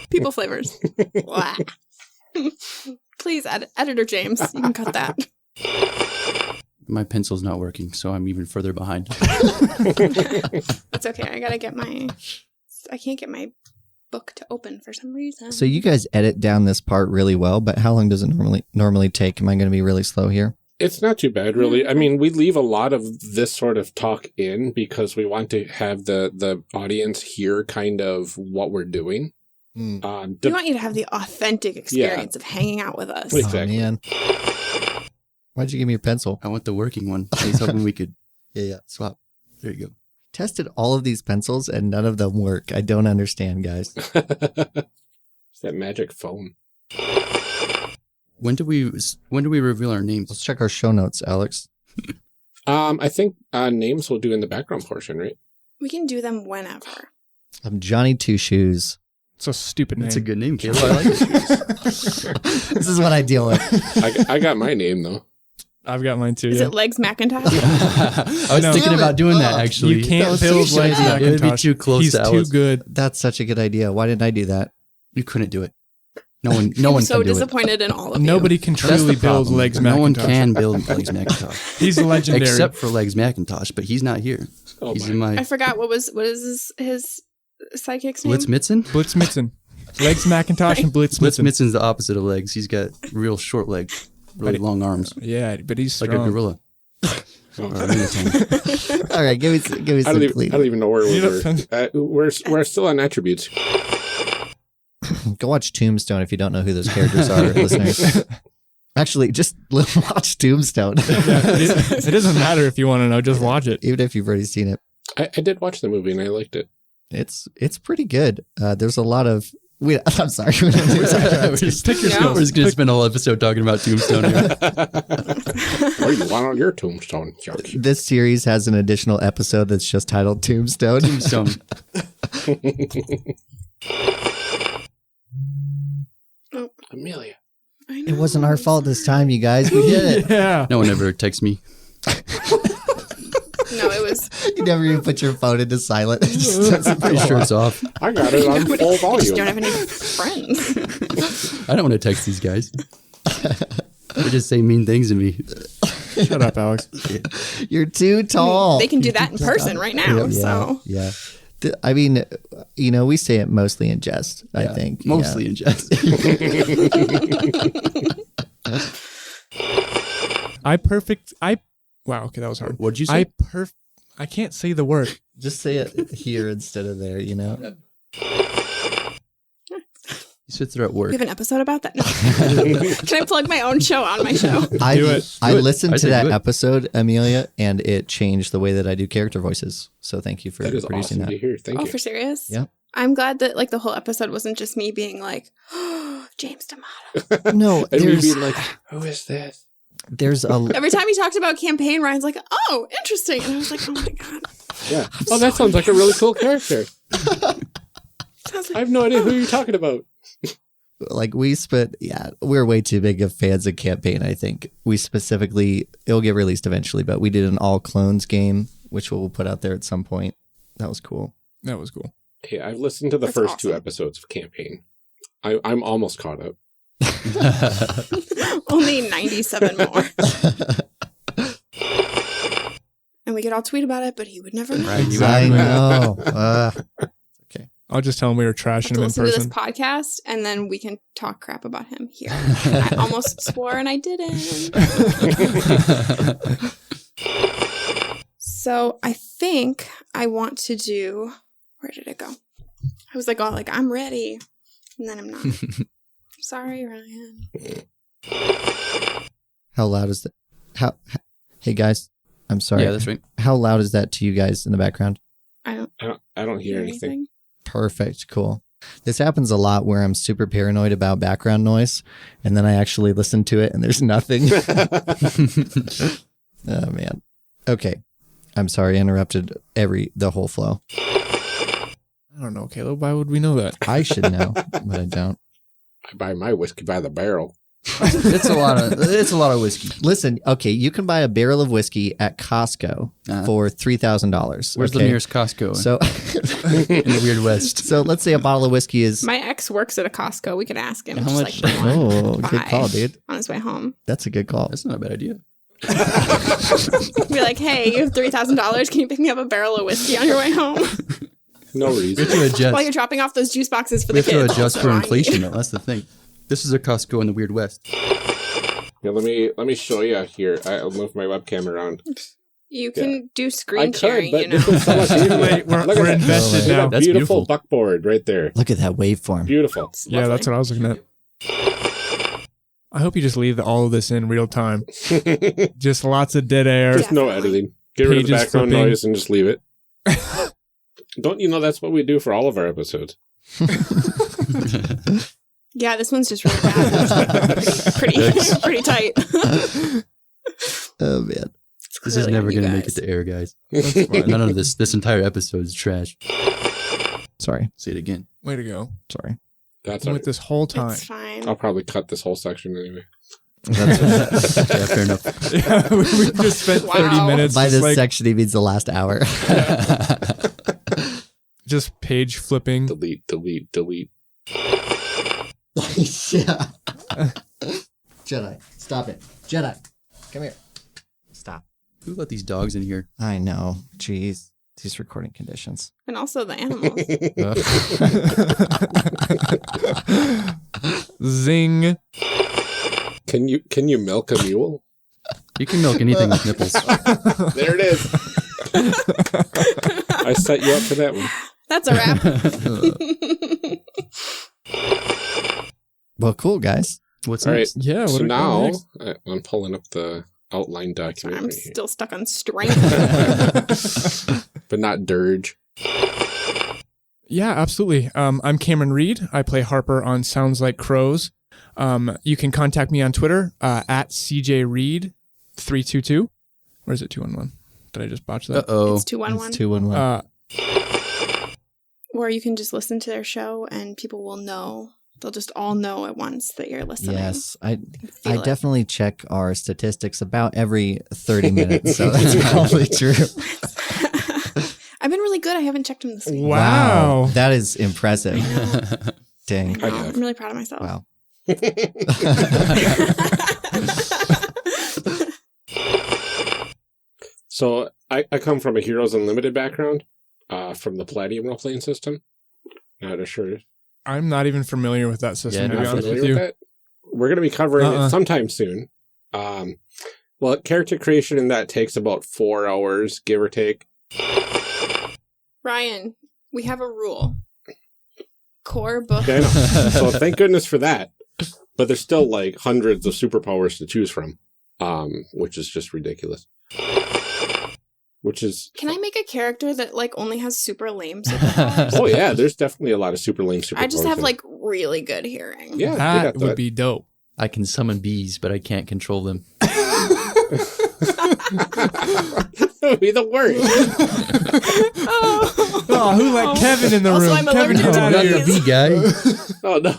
People flavors. Blah. Please, editor James, you can cut that. My pencil's not working, so I'm even further behind. It's okay. I can't get my book to open for some reason. So you guys edit down this part really well, but how long does it normally take? Am I going to be really slow here? It's not too bad, really. I mean, we leave a lot of this sort of talk in because we want to have the audience hear kind of what we're doing. We want you to have the authentic experience of hanging out with us. Exactly. Oh, man. Why'd you give me your pencil? I want the working one. I was hoping we could Yeah. swap. There you go. Tested all of these pencils and none of them work. I don't understand, guys. It's that magic phone. When do we reveal our names? Let's check our show notes, Alex. I think names we'll do in the background portion, right? We can do them whenever. I'm Johnny Two Shoes. It's a stupid name. That's a good name, Caleb. I like it. This is what I deal with. I got my name, though. I've got mine too. Is Yeah. it Legs Macintosh? I was No. thinking about doing that, Oh, actually. You can't was build such a Legs good idea. It would be Macintosh. too close He's to too Alice. good. That's such a good idea. Why didn't I do that? You couldn't do it. No one I'm so can do it. disappointed in all of you. Nobody can That's truly the build problem. Legs No one Macintosh. can build Legs Macintosh. He's legendary. Except for Legs Macintosh, but he's not here. Oh, He's my. in my I forgot what is his psychic's name? Blitzmitzen. Blitzmitzen. Legs Macintosh and Blitzmitzen. Blitzmitzen's the opposite of legs. He's got real short legs, really long arms, Yeah, but he's like strong. a gorilla. Or a orangutan. All right, give me I some don't clean. even know where we You don't- were. We're still on attributes. Go watch Tombstone if you don't know who those characters are, listeners. Actually, just watch Tombstone, It doesn't matter if you want to know. Just watch it. even if you've already seen it. I did watch the movie and I liked it. It's pretty good. There's a lot of. I'm sorry. Pick your No. skill. We're just going to spend a whole episode talking about Tombstone here. What do you want on your tombstone, George? This series has an additional episode that's just titled Tombstone. Tombstone. Amelia. I know. It wasn't our fault this time, you guys. We did it. Yeah. No one ever texts me. No, it was. You never even put your phone into silent. It just doesn't Pretty sure it's off. I got it on full I just volume. don't have any friends. I don't want to text these guys. They just say mean things to me. Shut up, Alex. You're too tall. They can do that in person right now. Yeah, So yeah. I mean, we say it mostly in jest, I think. Mostly Yeah. in jest. Wow, okay, that was hard. What'd you say? I can't say the word. Just say it here instead of there, He sits there at work. we have an episode about that. No. Can I plug my own show on my show? Do it. I Do listened it. to I say that do it. episode, Amelia, and it changed the way that I do character voices. So thank you for That is producing awesome to that. hear. Thank Oh, you. for serious? Yeah. I'm glad that like the whole episode wasn't just me being like, oh, James D'Amato. No, And we'd there's be like, who is this? Every time he talked about campaign, Ryan's like, oh, interesting. And I was like, oh my God. Yeah. Oh, that sounds like a really cool character. Sounds I like, have no idea who you're talking about. like we're way too big of fans of campaign. I think we specifically, it'll get released eventually, but we did an all clones game, which we'll put out there at some point. That was cool. That was cool. Hey, I've listened to the That's first two awesome. episodes of Campaign. I'm almost caught up. only 97 more. And we could all tweet about it, but he would never know. Right, you I are. know. I'll just tell him we were Have trashing to him in listen to this person. podcast, and then we can talk crap about him here. I almost swore, and I didn't. So I think I want to do. Where did it go? I was like, oh, like I'm ready, and then I'm not. Sorry, Ryan. How loud is that? Hey guys, I'm sorry. Yeah, that's right. How loud is that to you guys in the background? I don't hear anything. Perfect. Cool. This happens a lot where I'm super paranoid about background noise, and then I actually listen to it and there's nothing. Oh man. Okay. I'm sorry, I interrupted the whole flow. I don't know, Caleb. Why would we know that? I should know, but I don't. I buy my whiskey by the barrel. It's a lot of whiskey. Listen, okay, you can buy a barrel of whiskey at Costco for $3,000. Where's the nearest Costco? So in the Weird West. So let's say a bottle of whiskey is My ex works at a Costco. We could ask him. How just, much- Like, bring one good by call, dude. on his way home. That's a good call. That's not a bad idea. Be like, hey, you have $3,000. Can you pick me up a barrel of whiskey on your way home? No reason. We have to adjust. While you're dropping off those juice boxes for We the have kids. to adjust also, for I inflation, need- though. That's the thing. This is a Costco in the Weird West. Yeah, let me show you here. I'll move my webcam around. You can do I screen could, sharing, but you know. this is so much easier. Wait, we're Look at that. invested Look at now. that That's beautiful beautiful. buckboard right there. Look at that waveform. Beautiful. Yeah, that's what I was looking at. I hope you just leave all of this in real time. Just lots of dead air. Just no editing. Get rid of the Pages background flipping. noise and just leave it. Don't you know that's what we do for all of our episodes? Yeah, this one's just really bad. pretty tight. Oh man. This is never going to make it to air, guys. None of this. This entire episode is trash. Sorry. Say it again. Way to go. Sorry. That's With all right. this whole time. It's fine. I'll probably cut this whole section anyway. Yeah, fair enough. Yeah, we just spent 30 Wow. minutes By just, this like, section, he means the last hour. just page flipping. Delete. Yeah. Jedi, stop it. Jedi, come here. Stop. Who let these dogs in here? I know. Jeez. These recording conditions. And also the animals. Zing. Can you milk a mule? You can milk anything with nipples. There it is. I set you up for that one. That's a wrap. Well, cool, guys. What's All right. next? Yeah, what So are we doing now next? I'm pulling up the outline Sorry, document I'm right here. still stuck on strength. But not dirge. Yeah, absolutely. I'm Cameron Reed. I play Harper on Sounds Like Crows. You can contact me on Twitter at CJReed322. Or is it 211? Did I just botch that? Uh-oh. It's 211. It's 211. Or you can just listen to their show and people will know. They'll just all know at once that you're listening. Yes, I Feel it. definitely check our statistics about every 30 minutes, so that's probably true. I've been really good. I haven't checked them this week. Wow. That is impressive. Dang. I have. I'm really proud of myself. Wow. So I come from a Heroes Unlimited background, from the Palladium role-playing system. Not sure. I'm not even familiar with that system, Yeah, to be not honest Familiar with you. with that? We're going to be covering it sometime soon. Well, character creation in that takes about 4 hours, give or take. Ryan, we have a rule. Core book. Yeah, I know. So thank goodness for that. But there's still like hundreds of superpowers to choose from, which is just ridiculous. Which is... Can I make a character that like only has super lame superpowers? Oh yeah, there's definitely a lot of super lame superpowers. I just have in like really good hearing. Yeah, That you got would be dope. I can summon bees, but I can't control them. That would be the worst. Oh, who let Kevin in the Also, room? I'm Kevin, allergic get to out Not of the here. bee guy. Oh no.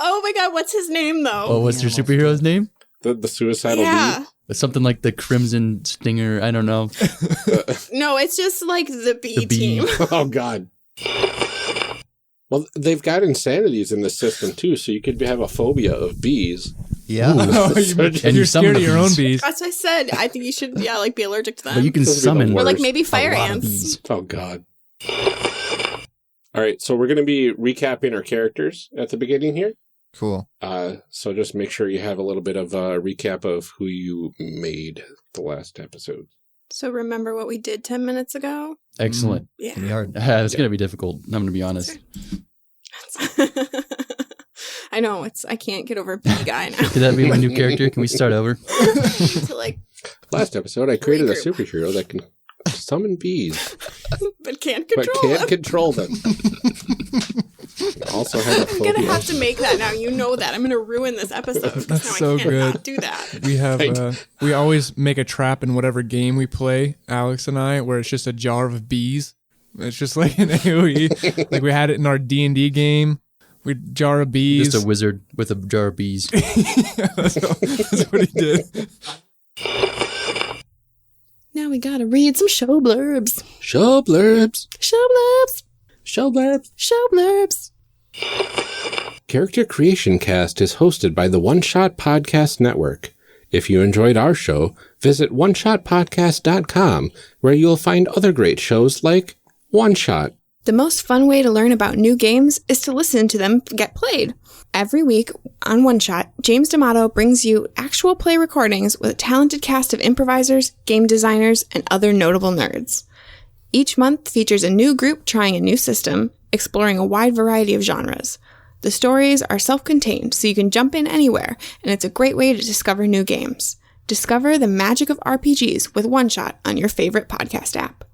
Oh my god, what's his name though? Oh, what's your superhero's name? The suicidal yeah. Something like the Crimson Stinger. I don't know. No, it's just like the B The bee. team. bee. Oh god. Well, they've got insanities in the system too, so you could have a phobia of bees. Yeah. Oh, And you're you summon scared of your own bees. bees. That's what I said. I think you should, like be allergic to them. But you can Those would be the summon. worst. or like maybe a fire lot of ants. bees. Oh god. All right, so we're going to be recapping our characters at the beginning here. Cool. So just make sure you have a little bit of a recap of who you made the last episode. So remember what we did 10 minutes ago? Excellent. Yeah. Can be hard. It's going to be difficult. I'm going to be honest. I know I can't get over B guy now. Could that be my new character? Can we start over? To like, Last episode, I created a Regroup. superhero that can summon bees, but can't but control can't them. control them. Also had a I'm gonna phobia. have to make that now. You know that. I'm gonna ruin this episode. 'cause That's now so I cannot good. do that. We have Right. we always make a trap in whatever game we play, Alex and I, where it's just a jar of bees. It's just like an AoE. Like we had it in our D&D game. We jar of bees. Just a wizard with a jar of bees. that's what he did. Now we gotta read some show blurbs. Show blurbs. Show blurbs. Show blurbs. Show blurbs. Character Creation Cast is hosted by the One Shot Podcast Network. If you enjoyed our show, visit oneshotpodcast.com, where you'll find other great shows like One Shot. The most fun way to learn about new games is to listen to them get played. Every week on One Shot, James D'Amato brings you actual play recordings with a talented cast of improvisers, game designers, and other notable nerds. Each month features a new group trying a new system, exploring a wide variety of genres. The stories are self-contained, so you can jump in anywhere, and it's a great way to discover new games. Discover the magic of RPGs with One Shot on your favorite podcast app.